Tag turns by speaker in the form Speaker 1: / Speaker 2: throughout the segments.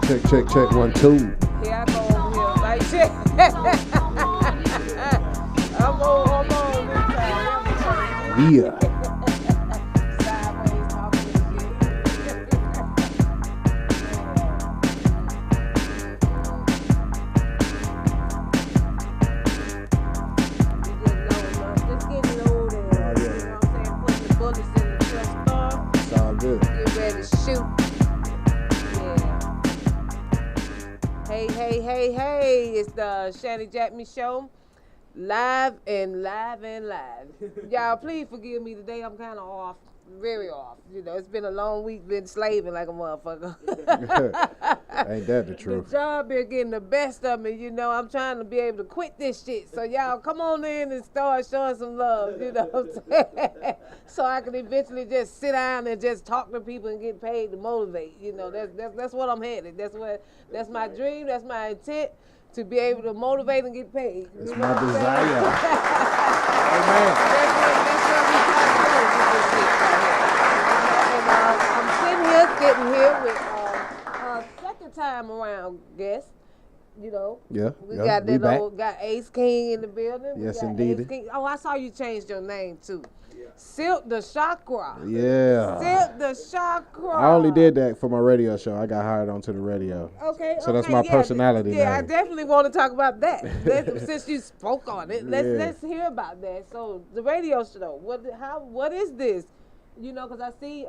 Speaker 1: Check, 1, 2.
Speaker 2: Here I go over here. Like shit. I'm on this time.
Speaker 1: Yeah.
Speaker 2: Sideways talking and Just getting older. You know what I'm saying? Putting the bullets in the trust car.
Speaker 1: It's all good.
Speaker 2: Get ready to shoot. Hey, it's the Shanny JackMe show. Live. Y'all, please forgive me today. I'm kind of off, very off. You know, it's been a long week, been slaving like a motherfucker.
Speaker 1: Ain't that the truth?
Speaker 2: The job been getting the best of me, you know. I'm trying to be able to quit this shit. So y'all come on in and start showing some love, you know what I'm saying? So I can eventually just sit down and just talk to people and get paid to motivate. You know, that's what I'm headed. That's my dream, that's my intent, to be able to motivate and get paid.
Speaker 1: It's
Speaker 2: you
Speaker 1: my
Speaker 2: know
Speaker 1: desire. Amen.
Speaker 2: That's what we try to do with this shit right here. And I'm sitting here, getting here with a second time around guest. You know, we got that got Ace King in the building.
Speaker 1: Yes, indeed.
Speaker 2: Oh, I saw you changed your name too. Silk the Chakra.
Speaker 1: Yeah.
Speaker 2: Silk the Chakra.
Speaker 1: I only did that for my radio show. I got hired onto the radio.
Speaker 2: Okay.
Speaker 1: So that's my personality now.
Speaker 2: Yeah, I definitely want to talk about that. Since you spoke on it, let's hear about that. So the radio show. What is this? You know, because I see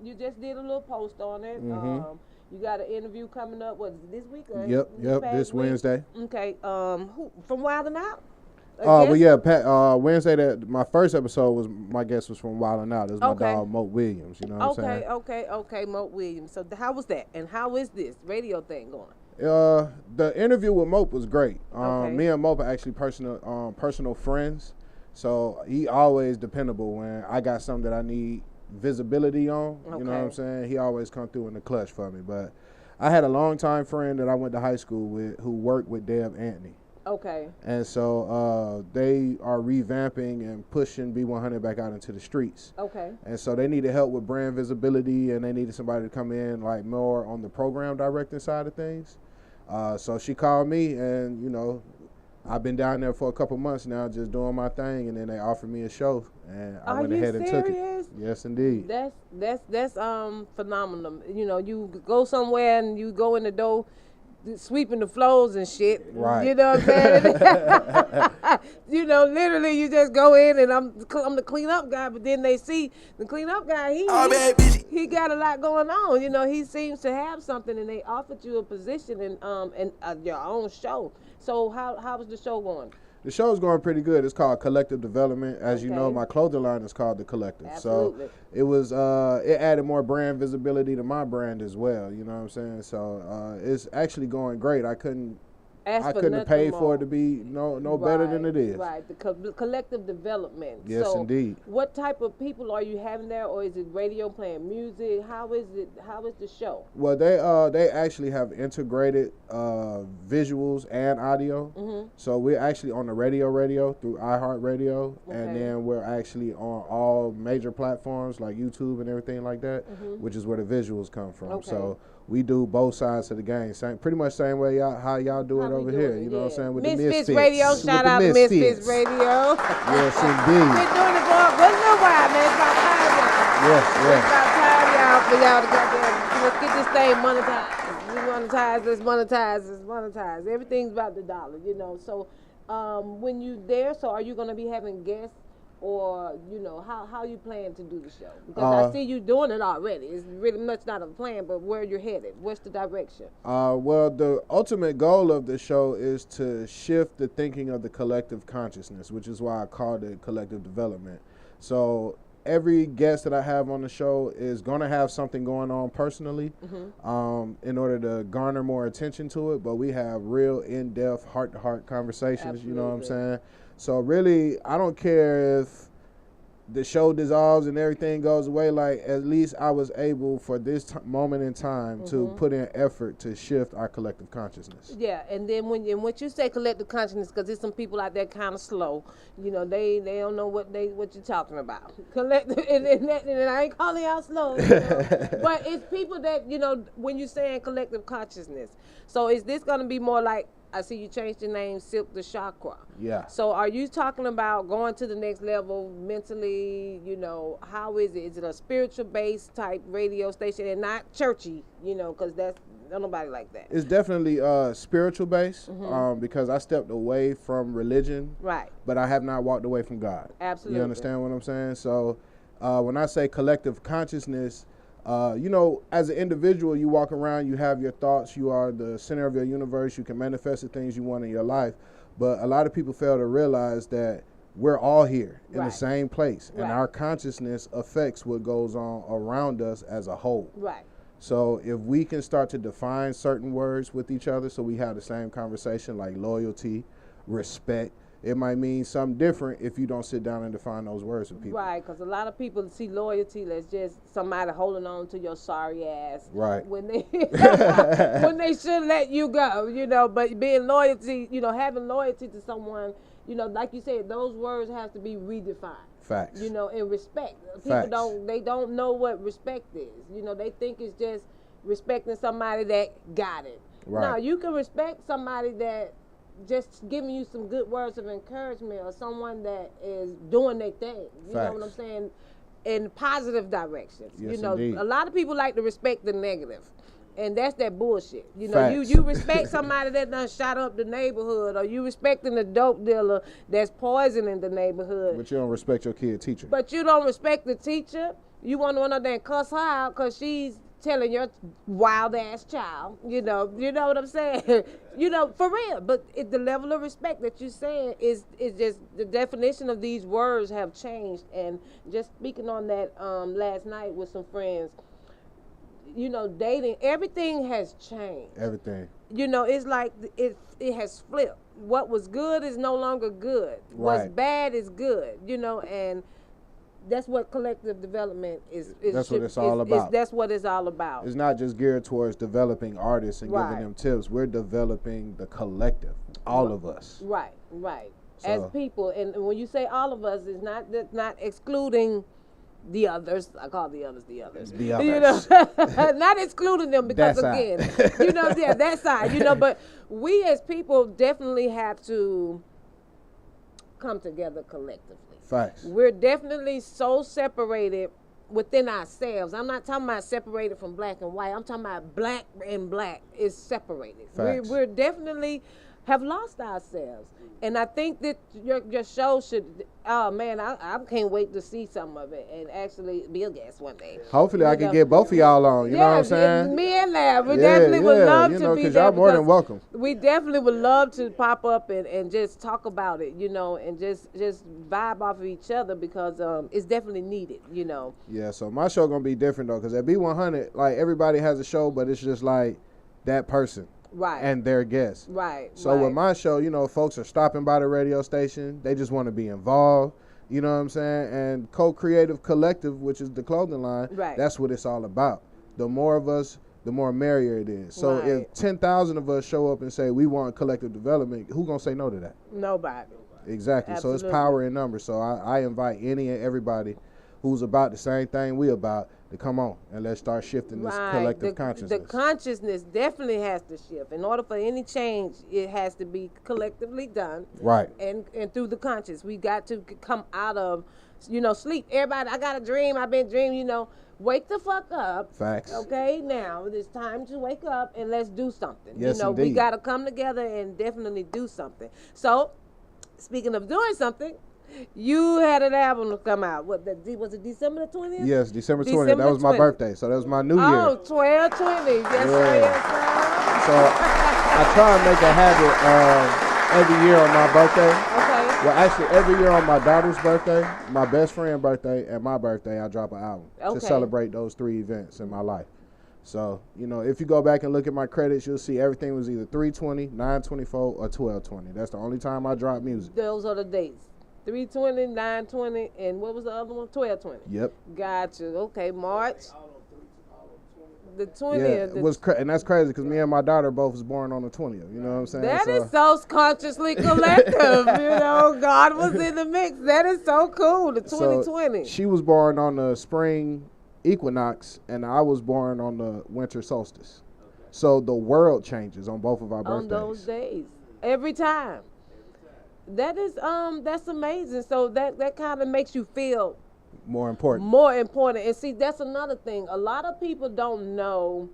Speaker 2: you just did a little post on it.
Speaker 1: Mm-hmm.
Speaker 2: You got an interview coming up. What is it, this week? Or
Speaker 1: Yep. This Wednesday.
Speaker 2: Okay. Who from Wild 'N Out?
Speaker 1: But yeah, Wednesday. That my first episode was my guest was from Wild 'N Out. It was my dog Moat Williams. You know what I'm saying?
Speaker 2: Okay, Moat Williams. So how was that? And how is this radio thing going?
Speaker 1: The interview with Moat was great. Me and Moat are actually personal friends. So he always dependable when I got something that I need visibility on. You know what I'm saying? He always come through in the clutch for me. But I had a longtime friend that I went to high school with who worked with Deb Antony.
Speaker 2: Okay.
Speaker 1: And so they are revamping and pushing B100 back out into the streets.
Speaker 2: Okay.
Speaker 1: And so they needed help with brand visibility, and they needed somebody to come in like more on the program directing side of things. So she called me, and you know, I've been down there for a couple months now just doing my thing, and then they offered me a show, and I went ahead and took it. Yes, indeed.
Speaker 2: That's phenomenal. You know, you go somewhere and you go in the door, sweeping the floors and shit.
Speaker 1: Right.
Speaker 2: You know what I'm saying? You know, literally you just go in and I'm the cleanup guy, but then they see the cleanup guy, he got a lot going on. You know, he seems to have something, and they offered you a position in your own show. So how was the show going?
Speaker 1: The show's going pretty good. It's called Collective Development. As you know, my clothing line is called The Collective.
Speaker 2: Absolutely.
Speaker 1: So it was it added more brand visibility to my brand as well. You know what I'm saying? So it's actually going great. I couldn't have paid for it to be no better than it is.
Speaker 2: Right, the collective development.
Speaker 1: Yes,
Speaker 2: so
Speaker 1: indeed.
Speaker 2: What type of people are you having there, or is it radio playing music? How is it? How is the show?
Speaker 1: Well, they actually have integrated visuals and audio. Mm-hmm. So we're actually on the radio through iHeartRadio, and then we're actually on all major platforms like YouTube and everything like that, which is where the visuals come from. So we do both sides of the game. Pretty much same way how y'all do it over here. You know what I'm saying? With
Speaker 2: Misfits
Speaker 1: the Misfits
Speaker 2: Radio. Shout out to Misfits Radio.
Speaker 1: Yes, indeed.
Speaker 2: Been doing it for a little while, man. It's about time, y'all.
Speaker 1: Yes.
Speaker 2: It's about time, y'all, for y'all to let's get this thing monetized. Let's monetize. Everything's about the dollar, you know. So when you there, so are you going to be having guests? Or, you know, how you plan to do the show? Because I see you doing it already. It's really much not a plan, but where you're headed. What's the direction?
Speaker 1: Well, the ultimate goal of the show is to shift the thinking of the collective consciousness, which is why I called it collective development. So every guest that I have on the show is going to have something going on personally in order to garner more attention to it. But we have real in-depth, heart-to-heart conversations, you know what I'm saying? So really, I don't care if the show dissolves and everything goes away, like at least I was able for this moment in time to put in effort to shift our collective consciousness.
Speaker 2: Yeah, and then when you say collective consciousness, because there's some people out there kind of slow, you know, they don't know what you're talking about. Collective, and I ain't calling y'all slow, you know? But it's people that, you know, when you're saying collective consciousness, so is this going to be more like, I see you changed your name, Silk the Chakra.
Speaker 1: Yeah.
Speaker 2: So are you talking about going to the next level mentally? You know, how is it? Is it a spiritual based type radio station and not churchy? You know, because that's nobody like that.
Speaker 1: It's definitely spiritual based because I stepped away from religion.
Speaker 2: Right.
Speaker 1: But I have not walked away from God.
Speaker 2: Absolutely.
Speaker 1: You understand what I'm saying? So when I say collective consciousness, you know, as an individual, you walk around, you have your thoughts, you are the center of your universe, you can manifest the things you want in your life. But a lot of people fail to realize that we're all here in the same place, and our consciousness affects what goes on around us as a whole.
Speaker 2: Right.
Speaker 1: So if we can start to define certain words with each other so we have the same conversation, like loyalty, respect, it might mean something different if you don't sit down and define those words with people.
Speaker 2: Right, because a lot of people see loyalty as just somebody holding on to your sorry ass.
Speaker 1: Right.
Speaker 2: When they when they should let you go, you know. But being loyalty, you know, having loyalty to someone, you know, like you said, those words have to be redefined.
Speaker 1: Facts.
Speaker 2: You know, and respect. People
Speaker 1: Facts.
Speaker 2: don't know what respect is. You know, they think it's just respecting somebody that got it.
Speaker 1: Right.
Speaker 2: No, you can respect somebody that just giving you some good words of encouragement, or someone that is doing their thing. You know what I'm saying? In positive directions.
Speaker 1: Yes,
Speaker 2: you know,
Speaker 1: indeed.
Speaker 2: a lot of people like to respect the negative. And that's that bullshit. You know,
Speaker 1: Facts.
Speaker 2: you respect somebody that done shot up the neighborhood, or you respecting the dope dealer that's poisoning the neighborhood.
Speaker 1: But you don't respect your kid teacher.
Speaker 2: But you don't respect the teacher. You want to run up there and cuss her out because she's telling your wild ass child. You know what I'm saying? You know, for real. But the level of respect that you're saying is just the definition of these words have changed. And just speaking on that last night with some friends. You know, dating, everything has changed.
Speaker 1: Everything.
Speaker 2: You know, it's like it has flipped. What was good is no longer good. What's bad is good. You know, and that's what collective development is.
Speaker 1: That's what it's all about.
Speaker 2: That's what it's all about.
Speaker 1: It's not just geared towards developing artists and giving them tips. We're developing the collective, all of us.
Speaker 2: Right.
Speaker 1: So,
Speaker 2: as people, and when you say all of us, it's not excluding the others. I call the others the others.
Speaker 1: The others.
Speaker 2: You know, not excluding them because you know, that side. You know, but we as people definitely have to come together collectively.
Speaker 1: Facts.
Speaker 2: We're definitely so separated within ourselves. I'm not talking about separated from black and white. I'm talking about black and black is separated. We're definitely have lost ourselves. And I think that your show should, oh man, I can't wait to see some of it and actually be a guest one day.
Speaker 1: Hopefully I can get both of y'all on, you know what I'm saying?
Speaker 2: Me and Lab, we definitely would love to be there.
Speaker 1: Y'all more than welcome.
Speaker 2: We definitely would love to pop up and just talk about it, you know, and just vibe off of each other because it's definitely needed, you know.
Speaker 1: Yeah, so my show gonna be different though, because at B100, like everybody has a show, but it's just like that person.
Speaker 2: Right.
Speaker 1: And their guests.
Speaker 2: Right.
Speaker 1: So with my show, you know, folks are stopping by the radio station. They just want to be involved. You know what I'm saying? And Co-Creative Collective, which is the clothing line, that's what it's all about. The more of us, the more merrier it is. So if 10,000 of us show up and say we want collective development, who gonna say no to that?
Speaker 2: Nobody.
Speaker 1: Exactly. Absolutely. So it's power in numbers. So I invite any and everybody who's about the same thing we about to come on and let's start shifting this collective consciousness.
Speaker 2: The consciousness definitely has to shift. In order for any change, it has to be collectively done.
Speaker 1: Right.
Speaker 2: And through the conscious, we got to come out of, you know, sleep. Everybody, I got a dream. I've been dreaming. You know, wake the fuck up.
Speaker 1: Facts.
Speaker 2: Okay, now it's time to wake up and let's do something.
Speaker 1: Yes,
Speaker 2: you know,
Speaker 1: indeed.
Speaker 2: we got to come together and definitely do something. So, speaking of doing something. You had an album to come out. What, was it December the 20th?
Speaker 1: Yes, December 20th. That was my birthday. So that was my new year.
Speaker 2: Oh, 12/20. Yes, sir. Yes, sir.
Speaker 1: So I try and make a habit every year on my birthday.
Speaker 2: Okay.
Speaker 1: Well, actually, every year on my daughter's birthday, my best friend's birthday, and my birthday, I drop an album to celebrate those three events in my life. So, you know, if you go back and look at my credits, you'll see everything was either 3/20, 9/24, or 12/20. That's the only time I drop music.
Speaker 2: Those are the dates. 320, 920, and what was the other one? 1220.
Speaker 1: Yep.
Speaker 2: Gotcha. Okay, March. The 20th.
Speaker 1: Yeah, it was and that's crazy because me and my daughter both was born on the 20th. You know what I'm saying?
Speaker 2: That is so consciously collective. God was in the mix. That is so cool. The 2020.
Speaker 1: So she was born on the spring equinox, and I was born on the winter solstice. So the world changes on both of our birthdays.
Speaker 2: On those days, every time. That is that's amazing. So that kind of makes you feel
Speaker 1: more important.
Speaker 2: And see, that's another thing. A lot of people don't know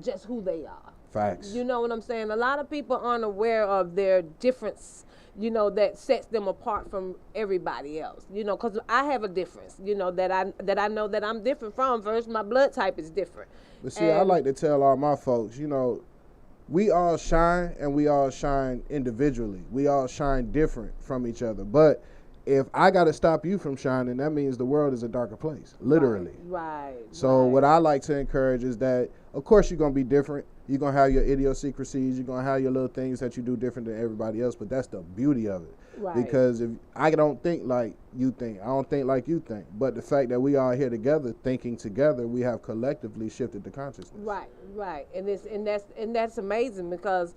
Speaker 2: just who they are.
Speaker 1: Facts.
Speaker 2: You know what I'm saying? A lot of people aren't aware of their difference, that sets them apart from everybody else. Because I have a difference, that I know that I'm different from. First, my blood type is different.
Speaker 1: But see, I like to tell all my folks, we all shine, and we all shine individually. We all shine different from each other. But if I got to stop you from shining, that means the world is a darker place, literally.
Speaker 2: Right.
Speaker 1: So what I like to encourage is that, of course, you're going to be different. You're going to have your idiosyncrasies. You're going to have your little things that you do different than everybody else. But that's the beauty of it.
Speaker 2: Right.
Speaker 1: Because if I don't think like you think, I don't think like you think. But the fact that we are here together, thinking together, we have collectively shifted the consciousness.
Speaker 2: Right. And that's amazing because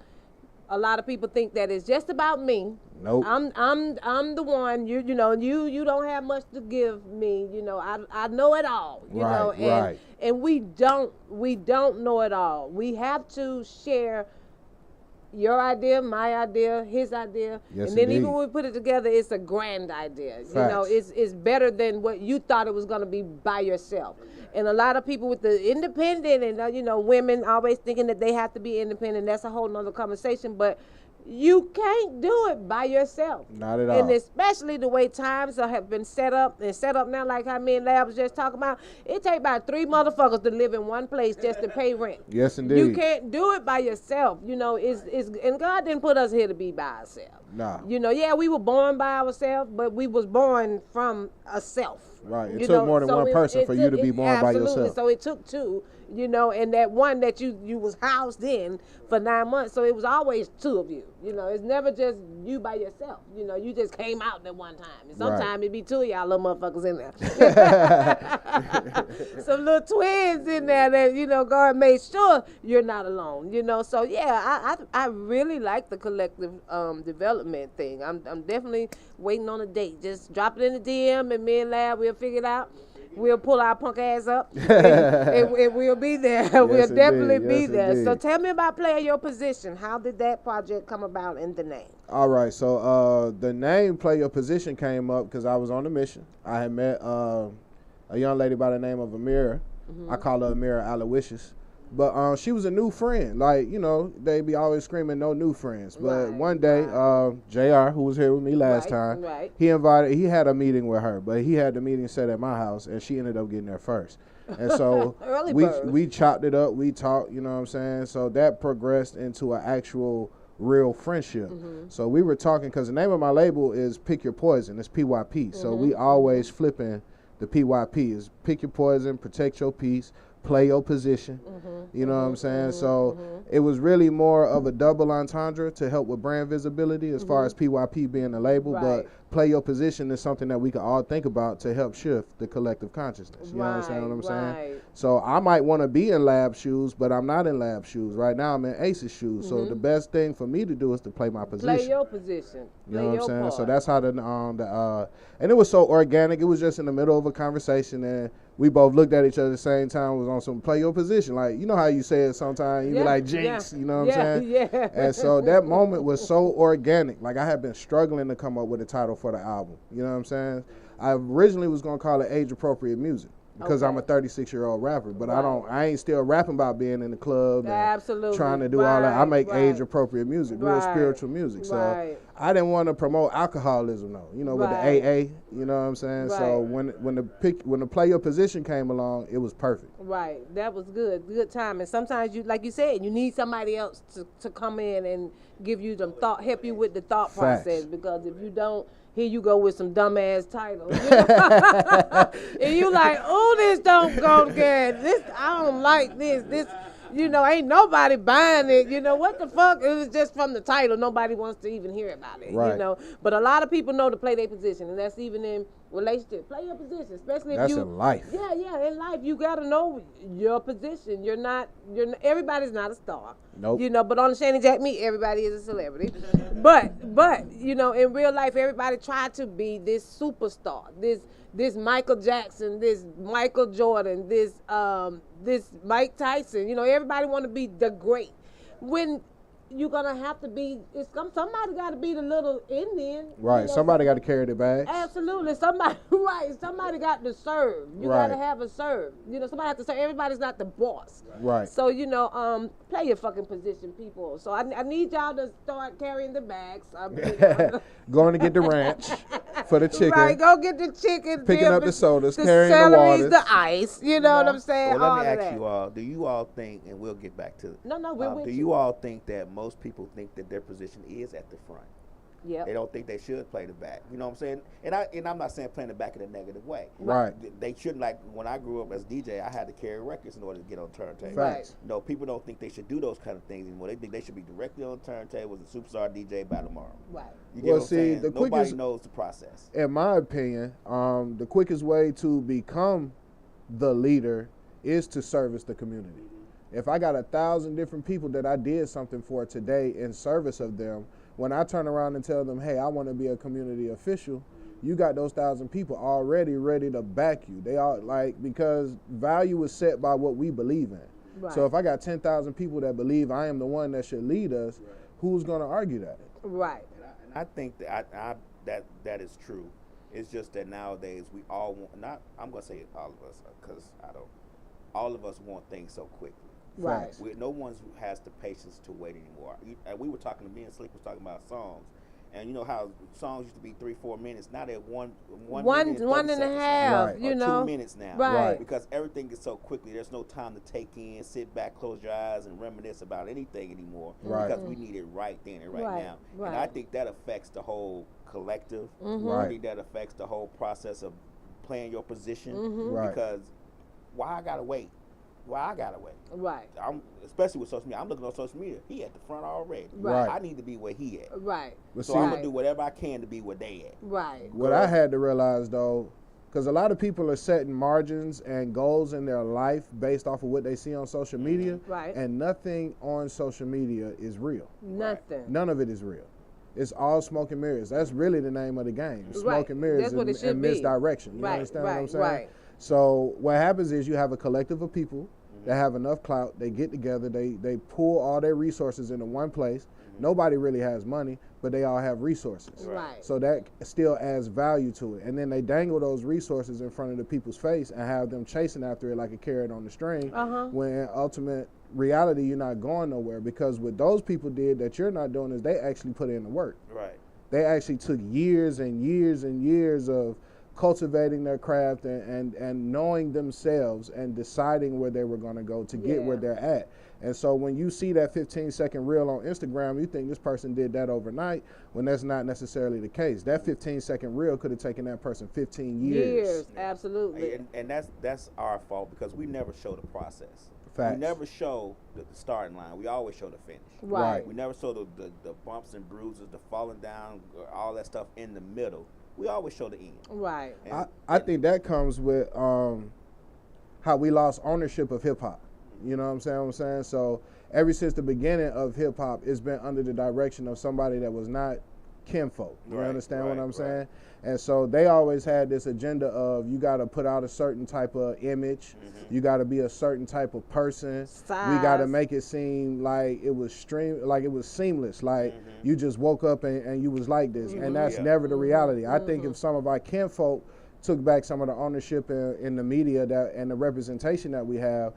Speaker 2: a lot of people think that it's just about me.
Speaker 1: Nope.
Speaker 2: I'm the one. You don't have much to give me. I know it all. And we don't know it all. We have to share your idea, my idea, his idea,
Speaker 1: yes,
Speaker 2: and then
Speaker 1: indeed.
Speaker 2: even when we put it together, it's a grand idea.
Speaker 1: Facts.
Speaker 2: It's better than what you thought it was going to be by yourself. And a lot of people with the independent and women always thinking that they have to be independent. That's a whole nother conversation, but you can't do it by yourself.
Speaker 1: Not at all.
Speaker 2: And especially the way times have been set up now, like how me and Lab was just talking about. It take about 3 motherfuckers to live in one place just to pay rent.
Speaker 1: Yes, indeed.
Speaker 2: You can't do it by yourself. And God didn't put us here to be by ourselves.
Speaker 1: Nah.
Speaker 2: We were born by ourselves, but we was born from a self.
Speaker 1: Right. It took more than one person for you to be born by yourself.
Speaker 2: So it took two, and that one that you was housed in for 9 months. So it was always two of you. It's never just you by yourself. You just came out at one time. And sometimes it be two of y'all little motherfuckers in there. Some little twins in there that, God made sure you're not alone. So yeah, I really like the collective development thing. I'm definitely waiting on a date. Just drop it in the DM and me and Lab, we'll figure it out. We'll pull our punk ass up and we'll be there. Yes, we'll definitely be there. Indeed. So tell me about Play Your Position. How did that project come about in the name?
Speaker 1: All right. So the name Play Your Position came up because I was on a mission. I had met a young lady by the name of Amira. Mm-hmm. I call her Amira Aloysius. But she was a new friend. Like, they be always screaming no new friends. But one day, JR, who was here with me last time, he had a meeting with her. But he had the meeting set at my house, and she ended up getting there first. And so we chopped it up. We talked, you know what I'm saying? So that progressed into an actual real friendship. Mm-hmm. So we were talking, because the name of my label is Pick Your Poison. It's PYP. Mm-hmm. So we always flipping the PYP. Is Pick Your Poison, Protect Your Peace, Play Your Position. You know what I'm saying? So it was really more of a double entendre to help with brand visibility as far as PYP being the label. But Play Your Position is something that we can all think about to help shift the collective consciousness. You understand what I'm saying? So I might want to be in Lab shoes, but I'm not in Lab shoes. Right now I'm in Ace's shoes. So the best thing for me to do is to play my position.
Speaker 2: Play your position.
Speaker 1: You know what I'm saying? Part. So that's how and it was so organic. It was just in the middle of a conversation, and we both looked at each other at the same time, was on some Play Your Position. Like, you know how you say it sometimes, you be like jinx, you know what I'm saying? Yeah. And so that moment was so organic. Like, I had been struggling to come up with a title for the album. You know what I'm saying? I originally was going to call it Age Appropriate Music, because I'm a 36-year-old rapper, but I ain't still rapping about being in the club and trying to do all that. I make age-appropriate music, real spiritual music. So I didn't want to promote alcoholism, though, with the AA, you know what I'm saying? So when the Play Your Position came along, it was perfect. Right,
Speaker 2: that was good time. And sometimes, like you said, you need somebody else to come in and give you them help you with the thought process, because if you don't, here you go with some dumbass titles. And you like, oh, this don't go together. This, I don't like this. You know, ain't nobody buying it. You know, what the fuck? It was just from the title. Nobody wants to even hear about it.
Speaker 1: Right.
Speaker 2: You know, but a lot of people know to play their position, and that's even in relationship. Play your position, especially if
Speaker 1: That's
Speaker 2: you.
Speaker 1: in life.
Speaker 2: Yeah, in life you gotta know your position. Everybody's not a star.
Speaker 1: Nope.
Speaker 2: You know, but on the Shanny JackMe, everybody is a celebrity. but you know, in real life, everybody tried to be this superstar, this Michael Jackson, this Michael Jordan, this Mike Tyson. You know, everybody want to be the great. When you're gonna have to be, somebody got to be the little Indian.
Speaker 1: Right.
Speaker 2: You know,
Speaker 1: somebody got to carry the bags.
Speaker 2: Absolutely. Somebody, right. Somebody got to serve. You
Speaker 1: Right.
Speaker 2: got to have a serve. You know, somebody has to serve. Everybody's not the boss.
Speaker 1: Right.
Speaker 2: So, you know, play your fucking position, people. So I need y'all to start carrying the bags.
Speaker 1: Going to get the ranch for the chicken.
Speaker 2: Right, go get the chicken.
Speaker 1: Picking up the sodas,
Speaker 2: the
Speaker 1: carrying the
Speaker 2: celeries,
Speaker 1: waters.
Speaker 2: the ice. You know what I'm saying?
Speaker 3: Well,
Speaker 2: all
Speaker 3: let me
Speaker 2: of
Speaker 3: ask
Speaker 2: that.
Speaker 3: you all, do you all think, and we'll get back to it.
Speaker 2: No, we're with
Speaker 3: do
Speaker 2: you.
Speaker 3: you all think that most people think that their position is at the front?
Speaker 2: Yep.
Speaker 3: They don't think they should play the back. You know what I'm saying? And I'm not saying playing the back in a negative way.
Speaker 1: Right.
Speaker 3: They shouldn't, like when I grew up as DJ, I had to carry records in order to get on turntable.
Speaker 1: Facts.
Speaker 3: No, people don't think they should do those kind of things anymore. They think they should be directly on turntables and superstar DJ by tomorrow.
Speaker 2: Right.
Speaker 3: You get what I'm saying?
Speaker 1: the
Speaker 3: Nobody
Speaker 1: quickest,
Speaker 3: knows the process.
Speaker 1: in my opinion, the quickest way to become the leader is to service the community. If I got 1,000 different people that I did something for today in service of them, when I turn around and tell them, hey, I want to be a community official, you got those 1,000 people already ready to back you. They are because value is set by what we believe in.
Speaker 2: Right.
Speaker 1: So if I got 10,000 people that believe I am the one that should lead us, who's going to argue that?
Speaker 2: Right.
Speaker 3: And I think that that is true. It's just that nowadays we all want, not, I'm going to say all of us, because all of us want things so quickly.
Speaker 2: Right.
Speaker 3: No one has the patience to wait anymore. We were talking to me and Sleep was talking about songs, and you know how songs used to be 3-4 minutes. Now they're one minute
Speaker 2: and a half.
Speaker 1: Right.
Speaker 2: You
Speaker 3: or
Speaker 2: know.
Speaker 3: 2 minutes now.
Speaker 2: Right.
Speaker 3: Because everything is so quickly. There's no time to take in, sit back, close your eyes, and reminisce about anything anymore.
Speaker 1: Right.
Speaker 3: Because we need it right then and right now.
Speaker 2: Right.
Speaker 3: And I think that affects the whole collective.
Speaker 1: Right.
Speaker 3: I think that affects the whole process of playing your position.
Speaker 1: Right.
Speaker 3: Because why I gotta wait?
Speaker 2: Right.
Speaker 3: Especially with social media. I'm looking on social media. He at the front already.
Speaker 1: Right.
Speaker 3: I need to be where he at.
Speaker 2: Right.
Speaker 1: But
Speaker 3: So
Speaker 1: see,
Speaker 3: I'm gonna do whatever I can to be where they at.
Speaker 2: Right.
Speaker 1: what I had to realize though, because a lot of people are setting margins and goals in their life based off of what they see on social media,
Speaker 2: Right.
Speaker 1: and nothing on social media is real.
Speaker 2: Nothing.
Speaker 1: None of it is real. It's all smoke and mirrors. That's really the name of the game. Smoke
Speaker 2: Right.
Speaker 1: and mirrors
Speaker 2: That's what it should
Speaker 1: and
Speaker 2: be.
Speaker 1: misdirection. You
Speaker 2: Right,
Speaker 1: understand what I'm
Speaker 2: right,
Speaker 1: saying?
Speaker 2: right.
Speaker 1: So what happens is you have a collective of people that have enough clout. They get together. They pull all their resources into one place. Nobody really has money, but they all have resources.
Speaker 2: Right.
Speaker 1: So that still adds value to it. And then they dangle those resources in front of the people's face and have them chasing after it like a carrot on the string. When in ultimate reality, you're not going nowhere, because what those people did that you're not doing is they actually put in the work.
Speaker 3: Right.
Speaker 1: They actually took years and years and years of cultivating their craft and knowing themselves and deciding where they were going to go to get where they're at. And so when you see that 15-second reel on Instagram, you think this person did that overnight, when that's not necessarily the case. That 15-second reel could have taken that person 15 years.
Speaker 2: Absolutely.
Speaker 3: And that's our fault, because we never show the process.
Speaker 1: Facts.
Speaker 3: We never show the starting line. We always show the finish.
Speaker 2: Right.
Speaker 3: We never show the bumps and bruises, the falling down, all that stuff in the middle. We always show the end.
Speaker 2: Right.
Speaker 1: I think that comes with how we lost ownership of hip hop. You know what I'm saying? So ever since the beginning of hip hop, it's been under the direction of somebody that was not kinfolk. You understand what I'm saying? And so they always had this agenda of, you got to put out a certain type of image. You got to be a certain type of person.
Speaker 2: Size.
Speaker 1: We got to make it seem like it was seamless. Like you just woke up and you was like this. And that's never the reality. I think if some of our kinfolk took back some of the ownership in the media and the representation that we have,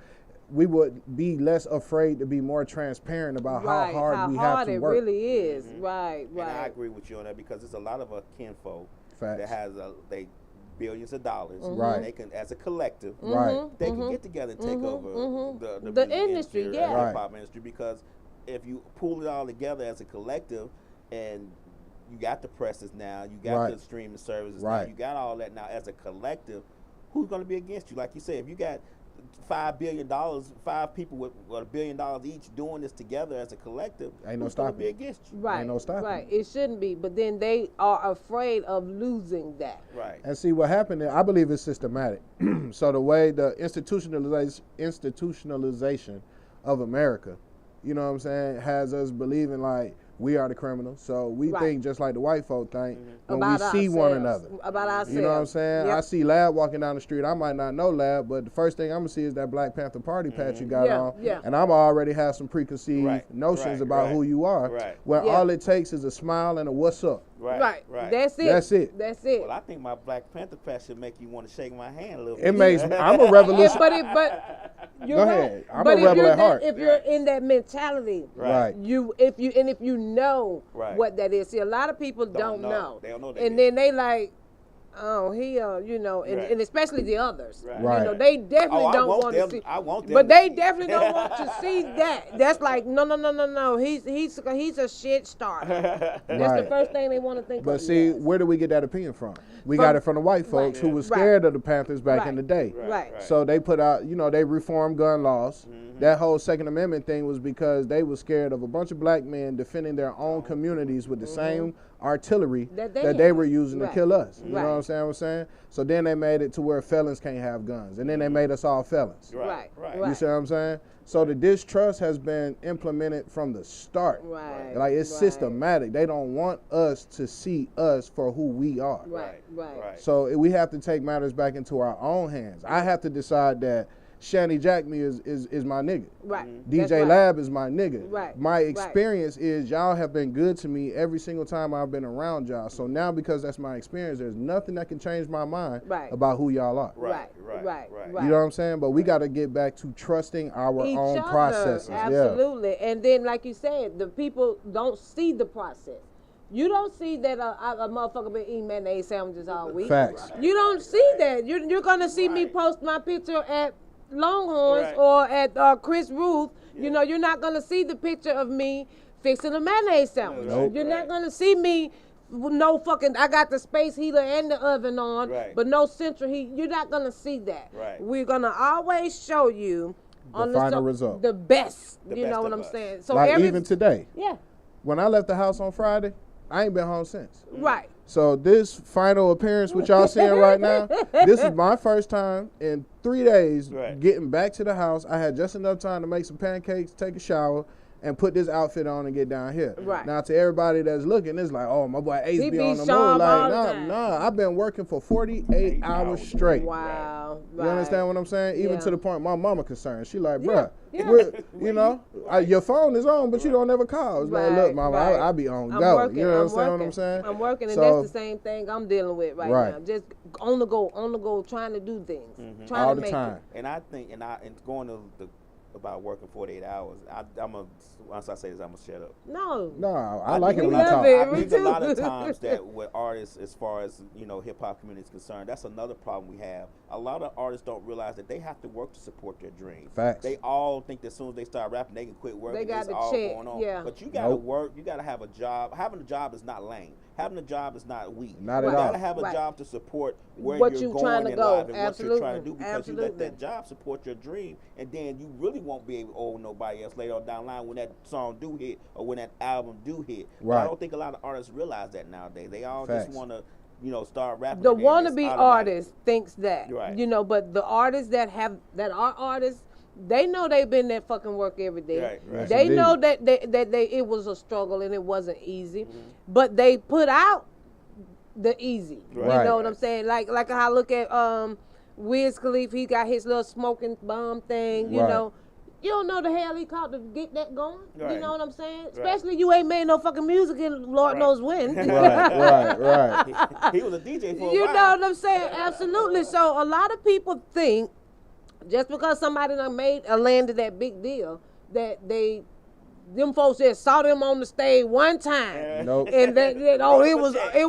Speaker 1: we would be less afraid to be more transparent about how hard we have to work.
Speaker 2: It really is. Right.
Speaker 3: And I agree with you on that, because there's a lot of kinfolk
Speaker 1: Facts.
Speaker 3: that has billions of dollars.
Speaker 1: Right.
Speaker 3: And they can, as a collective,
Speaker 1: Right.
Speaker 3: they can get together and take over the
Speaker 2: The
Speaker 3: music
Speaker 2: industry,
Speaker 3: and
Speaker 2: yeah.
Speaker 3: hip hop industry, because if you pull it all together as a collective, and you got the presses now, you got
Speaker 1: Right.
Speaker 3: the streaming services
Speaker 1: Right.
Speaker 3: now, you got all that now as a collective, who's going to be against you? Like you said, if you got $5 billion, 5 people with $1 billion each doing this together as a collective,
Speaker 1: Ain't no
Speaker 3: who's gonna
Speaker 1: stopping
Speaker 3: be
Speaker 1: it.
Speaker 3: against you?
Speaker 2: Right.
Speaker 1: Ain't no stopping
Speaker 2: Right.
Speaker 1: it.
Speaker 2: It shouldn't be, but then they are afraid of losing that.
Speaker 3: Right.
Speaker 1: And see what happened there, I believe it's systematic. So the way the institutionalization of America, you know what I'm saying, has us believing like we are the criminals. So we
Speaker 2: Right.
Speaker 1: think just like the white folk think when
Speaker 2: About
Speaker 1: we see one
Speaker 2: ourselves.
Speaker 1: another.
Speaker 2: About ourselves.
Speaker 1: You know what I'm saying?
Speaker 2: Yep.
Speaker 1: I see Lab walking down the street. I might not know Lab, but the first thing I'm gonna see is that Black Panther Party patch you got
Speaker 2: Yeah,
Speaker 1: on,
Speaker 2: yeah.
Speaker 1: and I'm already have some preconceived
Speaker 3: Right,
Speaker 1: notions
Speaker 3: right,
Speaker 1: about
Speaker 3: right,
Speaker 1: who you are.
Speaker 3: right.
Speaker 1: When
Speaker 2: Yeah.
Speaker 1: all it takes is a smile and a what's up.
Speaker 3: Right.
Speaker 2: That's it.
Speaker 1: That's it.
Speaker 2: That's it.
Speaker 3: Well, I think my Black Panther patch should make you want to shake my hand a little
Speaker 1: It
Speaker 3: bit.
Speaker 1: makes I'm a revolution.
Speaker 2: But you're
Speaker 1: Go
Speaker 2: right.
Speaker 1: ahead. I'm
Speaker 2: but
Speaker 1: a
Speaker 2: if
Speaker 1: rebel
Speaker 2: you're
Speaker 1: at heart.
Speaker 2: If you're in that mentality,
Speaker 1: Right.
Speaker 2: if you know
Speaker 3: Right.
Speaker 2: what that is. See, a lot of people don't know.
Speaker 3: They don't know that
Speaker 2: And
Speaker 3: yet.
Speaker 2: then they like, oh, you know,
Speaker 3: Right.
Speaker 2: and especially the others.
Speaker 3: Right.
Speaker 2: You know,
Speaker 1: Right.
Speaker 2: they definitely
Speaker 3: Oh, I
Speaker 2: don't
Speaker 3: want
Speaker 2: want to
Speaker 3: them-
Speaker 2: see.
Speaker 3: I want them
Speaker 2: But
Speaker 3: to
Speaker 2: they
Speaker 3: see.
Speaker 2: definitely don't want to see that. That's like, no. He's a shit starter. That's the
Speaker 1: Right.
Speaker 2: first thing they want to think
Speaker 1: But
Speaker 2: of.
Speaker 1: see,
Speaker 2: yes.
Speaker 1: where do we get that opinion from? We
Speaker 2: From-
Speaker 1: got it from the white folks who was scared of the Panthers back in the day.
Speaker 2: Right.
Speaker 1: So they put out, they reformed gun laws. That whole Second Amendment thing was because they were scared of a bunch of black men defending their own communities with the same artillery
Speaker 2: That
Speaker 1: that
Speaker 2: they
Speaker 1: they
Speaker 2: had.
Speaker 1: were using
Speaker 2: Right.
Speaker 1: to kill us. You
Speaker 2: Right.
Speaker 1: know what I'm saying? So then they made it to where felons can't have guns. And then they made us all felons.
Speaker 2: Right.
Speaker 1: You see what I'm saying? So the distrust has been implemented from the start.
Speaker 2: Right.
Speaker 1: Like it's
Speaker 2: right.
Speaker 1: systematic. They don't want us to see us for who we are.
Speaker 2: Right.
Speaker 1: So we have to take matters back into our own hands. I have to decide that Shanny JackMe is my nigga.
Speaker 2: Right.
Speaker 1: DJ
Speaker 2: That's right.
Speaker 1: Lab is my nigga.
Speaker 2: Right.
Speaker 1: My
Speaker 2: Right.
Speaker 1: experience is y'all have been good to me every single time I've been around y'all. So now because that's my experience, there's nothing that can change my mind
Speaker 2: Right.
Speaker 1: about who y'all are.
Speaker 2: Right.
Speaker 1: You know what I'm saying? But we got to get back to trusting our
Speaker 2: Each
Speaker 1: own
Speaker 2: other,
Speaker 1: processes. Yeah.
Speaker 2: absolutely. And then, like you said, the people don't see the process. You don't see that a motherfucker been eating mayonnaise sandwiches all week.
Speaker 1: Facts.
Speaker 2: You don't see that. You're gonna see me post my picture at Longhorns
Speaker 3: Right.
Speaker 2: or at Chris Ruth. You know, you're not gonna see the picture of me fixing a mayonnaise sandwich.
Speaker 1: Nope.
Speaker 2: You're not gonna see me. No fucking, I got the space heater and the oven on,
Speaker 3: Right.
Speaker 2: but no central heat. You're not gonna see that.
Speaker 3: Right.
Speaker 2: We're gonna always show you on
Speaker 1: final result.
Speaker 2: the best.
Speaker 3: The
Speaker 2: You
Speaker 3: best
Speaker 2: know what
Speaker 3: of
Speaker 2: I'm
Speaker 3: us.
Speaker 2: saying? So
Speaker 1: Like even today,
Speaker 2: yeah,
Speaker 1: when I left the house on Friday, I ain't been home since.
Speaker 2: right.
Speaker 1: So this final appearance, which y'all seeing right now, this is my first time in 3 days
Speaker 3: Right.
Speaker 1: getting back to the house. I had just enough time to make some pancakes, take a shower, and put this outfit on and get down here.
Speaker 2: Right.
Speaker 1: Now to everybody that's looking, it's like, oh, my boy Ace
Speaker 2: He
Speaker 1: be
Speaker 2: be
Speaker 1: on the
Speaker 2: sharp
Speaker 1: move.
Speaker 2: all
Speaker 1: Like,
Speaker 2: the
Speaker 1: nah,
Speaker 2: time.
Speaker 1: nah, I've been working for 48 hours straight.
Speaker 2: Wow.
Speaker 1: You understand what I'm saying? Even
Speaker 2: Yeah.
Speaker 1: to the point my mama concerned. She like,
Speaker 2: Yeah,
Speaker 1: bruh,
Speaker 2: yeah.
Speaker 1: you know, your phone is on, but you don't ever call. It's like,
Speaker 2: Right,
Speaker 1: look, mama,
Speaker 2: right.
Speaker 1: I be on
Speaker 2: I'm
Speaker 1: go.
Speaker 2: working.
Speaker 1: You know
Speaker 2: I'm
Speaker 1: understand what
Speaker 2: working.
Speaker 1: I'm saying?
Speaker 2: I'm working, and
Speaker 1: So-
Speaker 2: that's the same thing I'm dealing with right
Speaker 1: Right.
Speaker 2: now. Just on the go, trying to do things, trying
Speaker 1: All
Speaker 2: to
Speaker 1: the
Speaker 2: make
Speaker 1: time.
Speaker 2: it.
Speaker 3: And I think, and going to about working 48 hours, once I say this, I'm gonna shut up.
Speaker 2: No.
Speaker 1: No, I like it
Speaker 3: think
Speaker 1: when
Speaker 3: a
Speaker 1: you
Speaker 3: lot-
Speaker 1: talk.
Speaker 2: it.
Speaker 3: I
Speaker 2: Me
Speaker 3: think a lot
Speaker 2: too.
Speaker 3: of times that with artists, as far as hip hop community is concerned, that's another problem we have. A lot of artists don't realize that they have to work to support their dream.
Speaker 1: Facts.
Speaker 3: They all think that as soon as they start rapping, they can quit working.
Speaker 2: They got
Speaker 3: it's
Speaker 2: the
Speaker 3: all
Speaker 2: check,
Speaker 3: going on.
Speaker 2: yeah.
Speaker 3: But you gotta
Speaker 1: Nope.
Speaker 3: work. You gotta have a job. Having a job is not lame. Having a job is not weak.
Speaker 1: Not
Speaker 3: you
Speaker 1: at all.
Speaker 3: gotta have a
Speaker 2: Right.
Speaker 3: job to support where
Speaker 2: What
Speaker 3: you're
Speaker 2: you
Speaker 3: going
Speaker 2: trying to
Speaker 3: in
Speaker 2: go.
Speaker 3: life and what you're trying to do, because you let
Speaker 2: Absolutely.
Speaker 3: that job support your dream, and then you really won't be able to owe nobody else later on down the line when that song do hit or when that album do hit. But
Speaker 1: Right.
Speaker 3: I don't think a lot of artists realize that nowadays. They all
Speaker 1: Facts.
Speaker 3: just want to, start rapping.
Speaker 2: The
Speaker 3: and then it's
Speaker 2: wannabe
Speaker 3: automatic.
Speaker 2: artist thinks that,
Speaker 3: Right.
Speaker 2: but the artists that are artists, they know they've been there fucking work every day.
Speaker 3: Right, right.
Speaker 1: Yes,
Speaker 2: They
Speaker 1: indeed.
Speaker 2: know that it was a struggle and it wasn't easy, but they put out the easy.
Speaker 1: Right.
Speaker 2: You know what I'm saying? Like how I look at Wiz Khalifa, he got his little smoking bomb thing. You
Speaker 1: Right.
Speaker 2: know, you don't know the hell he caught to get that going. You
Speaker 3: Right.
Speaker 2: know what I'm saying? Especially you ain't made no fucking music in Lord
Speaker 3: Right.
Speaker 2: knows when.
Speaker 1: right.
Speaker 3: He was a DJ for a
Speaker 2: You
Speaker 3: while.
Speaker 2: know what I'm saying? Absolutely. So a lot of people think just because somebody done landed that big deal, that them folks just saw them on the stage one time.
Speaker 1: Nope.
Speaker 2: And it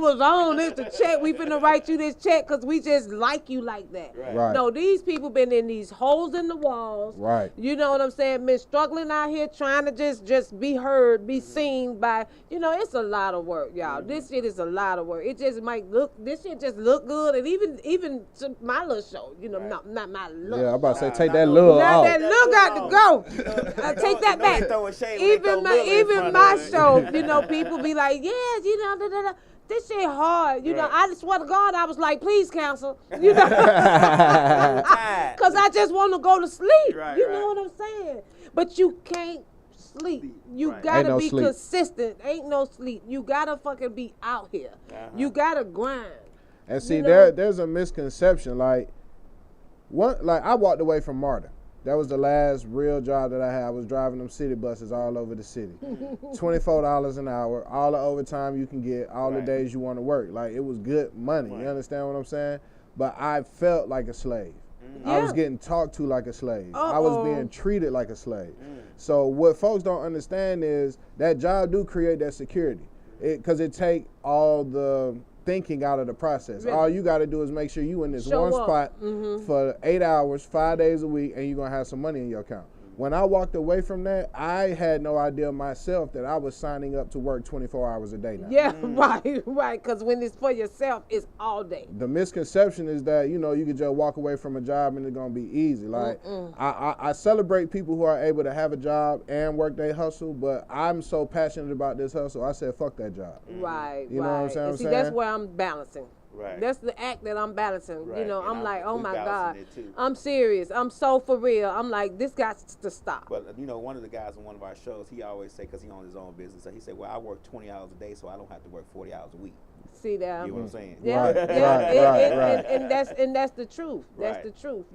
Speaker 2: was on. It's the check. We finna write you this check because we just like you like that.
Speaker 1: Right.
Speaker 2: No, these people been in these holes in the walls.
Speaker 1: Right.
Speaker 2: You know what I'm saying? Been struggling out here trying to just be heard, be seen by, it's a lot of work, y'all. This shit is a lot of work. It just might this shit just look good. And even to my little show, not my little
Speaker 1: Yeah, I'm about to say, take
Speaker 3: Nah,
Speaker 1: that
Speaker 3: no.
Speaker 1: lure
Speaker 2: now
Speaker 1: out.
Speaker 2: that look got to go. I take that back. Even my show, people be like, yes, this shit hard. I swear to God, I was like, please cancel. Because I just want to go to sleep.
Speaker 3: Right,
Speaker 2: you know what I'm saying? But you can't sleep. You gotta be consistent. Ain't no sleep. You gotta fucking be out here. You gotta grind.
Speaker 1: And see, there's a misconception. Like I walked away from MARTA. That was the last real job that I had. I was driving them city buses all over the city. $24 an hour, all the overtime you can get, all the days you want to work. Like, it was good money. You understand what I'm saying? But I felt like a slave. I was getting talked to like a slave. I was being treated like a slave. So what folks don't understand is that job do create that security. Because it take all the thinking out of the process. Really? All you got to do is make sure you in this spot for 8 hours, 5 days a week, and you're going to have some money in your account. When I walked away from that, I had no idea myself that I was signing up to work 24 hours a day now.
Speaker 2: Yeah, right, because when it's for yourself, it's all day.
Speaker 1: The misconception is that, you could just walk away from a job and it's going to be easy. Like, I celebrate people who are able to have a job and work their hustle, but I'm so passionate about this hustle, I said, fuck that job.
Speaker 2: Right,
Speaker 1: You know what I'm saying?
Speaker 2: And see, that's where I'm balancing.
Speaker 3: Right.
Speaker 2: That's the act that I'm balancing.
Speaker 3: Right.
Speaker 2: I'm like, oh my God.
Speaker 3: Too.
Speaker 2: I'm serious. I'm so for real. I'm like, this got to stop.
Speaker 3: But, one of the guys on one of our shows, he always say, because he owns his own business, so he said, well, I work 20 hours a day, so I don't have to work 40 hours a week.
Speaker 2: See that?
Speaker 3: You know what I'm saying?
Speaker 2: Yeah,
Speaker 1: Right,
Speaker 2: right.
Speaker 1: right.
Speaker 2: And that's the truth. That's
Speaker 3: Right.
Speaker 2: the truth.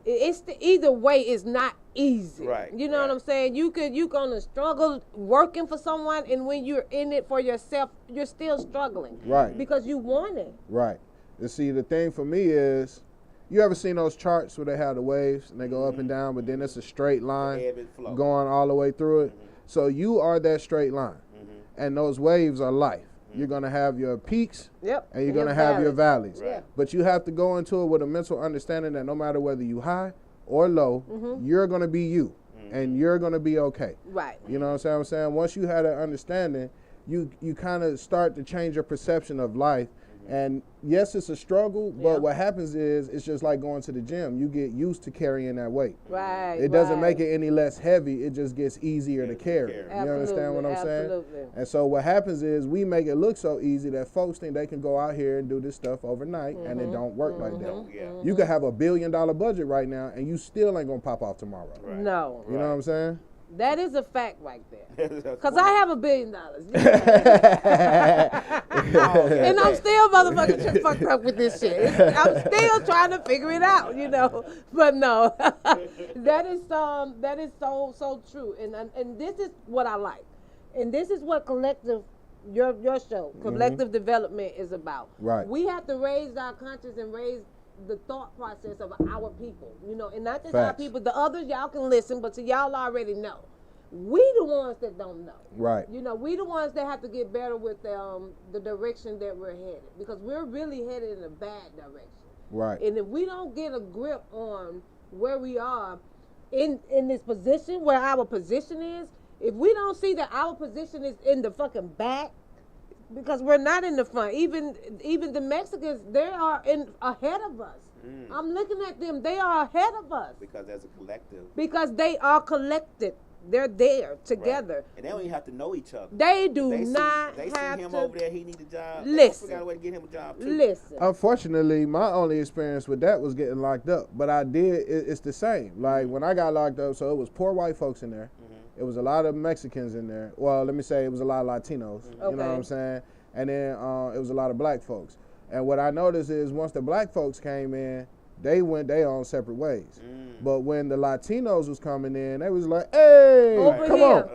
Speaker 2: It's either way is not easy.
Speaker 3: Right.
Speaker 2: You know what I'm saying? You gonna struggle working for someone, and when you're in it for yourself, you're still struggling.
Speaker 1: Right.
Speaker 2: Because you want it.
Speaker 1: Right. And see, the thing for me is, you ever seen those charts where they have the waves and they go up and down, but then it's a straight line going all the way through it? So you are that straight line, and those waves are life. You're going to have your peaks, and you're going to have your valleys.
Speaker 3: Right.
Speaker 1: But you have to go into it with a mental understanding that no matter whether you high or low, you're going to be you, and you're going to be okay.
Speaker 2: Right.
Speaker 1: You know what I'm saying? Once you have that understanding, you kind of start to change your perception of life. And yes, it's a struggle, but what happens is it's just like going to the gym. You get used to carrying that weight.
Speaker 2: Right.
Speaker 1: It doesn't make it any less heavy. It just gets easier to carry. You understand what I'm saying?
Speaker 2: Absolutely.
Speaker 1: And so what happens is we make it look so easy that folks think they can go out here and do this stuff overnight, and it don't work like that. You could have $1 billion budget right now, and you still ain't gonna pop off tomorrow.
Speaker 2: Right. No.
Speaker 1: You know what I'm saying?
Speaker 2: That is a fact right there. Because I have $1 billion. And I'm still motherfucking fucked up with this shit. I'm still trying to figure it out, But no, that is so true. And this is what I like. And this is what collective, your show, collective development is about.
Speaker 1: Right.
Speaker 2: We have to raise our conscience and raise the thought process of our people, and not just our people. The others, y'all can listen, but to y'all already know. We the ones that don't know.
Speaker 1: Right.
Speaker 2: We the ones that have to get better with the direction that we're headed, because we're really headed in a bad direction.
Speaker 1: Right.
Speaker 2: And if we don't get a grip on where we are in this position, where our position is, if we don't see that our position is in the fucking back, because we're not in the front. Even the Mexicans, they are ahead of us. I'm looking at them. They are ahead of us.
Speaker 3: Because as a collective.
Speaker 2: Because they are collected. They're there together.
Speaker 3: Right. And they don't even have to know each other.
Speaker 2: They do
Speaker 3: they
Speaker 2: not
Speaker 3: see
Speaker 2: have
Speaker 3: him
Speaker 2: to.
Speaker 3: over there. He need a job.
Speaker 2: Listen.
Speaker 3: They got a way to get him a job too.
Speaker 2: Listen.
Speaker 1: Unfortunately, my only experience with that was getting locked up. But it's the same. Like when I got locked up, so it was poor white folks in there. It was a lot of Mexicans in there. Well, let me say it was a lot of Latinos. You know what I'm saying? And then it was a lot of black folks. And what I noticed is once the black folks came in, they went their own separate ways. But when the Latinos was coming in, they was like, hey,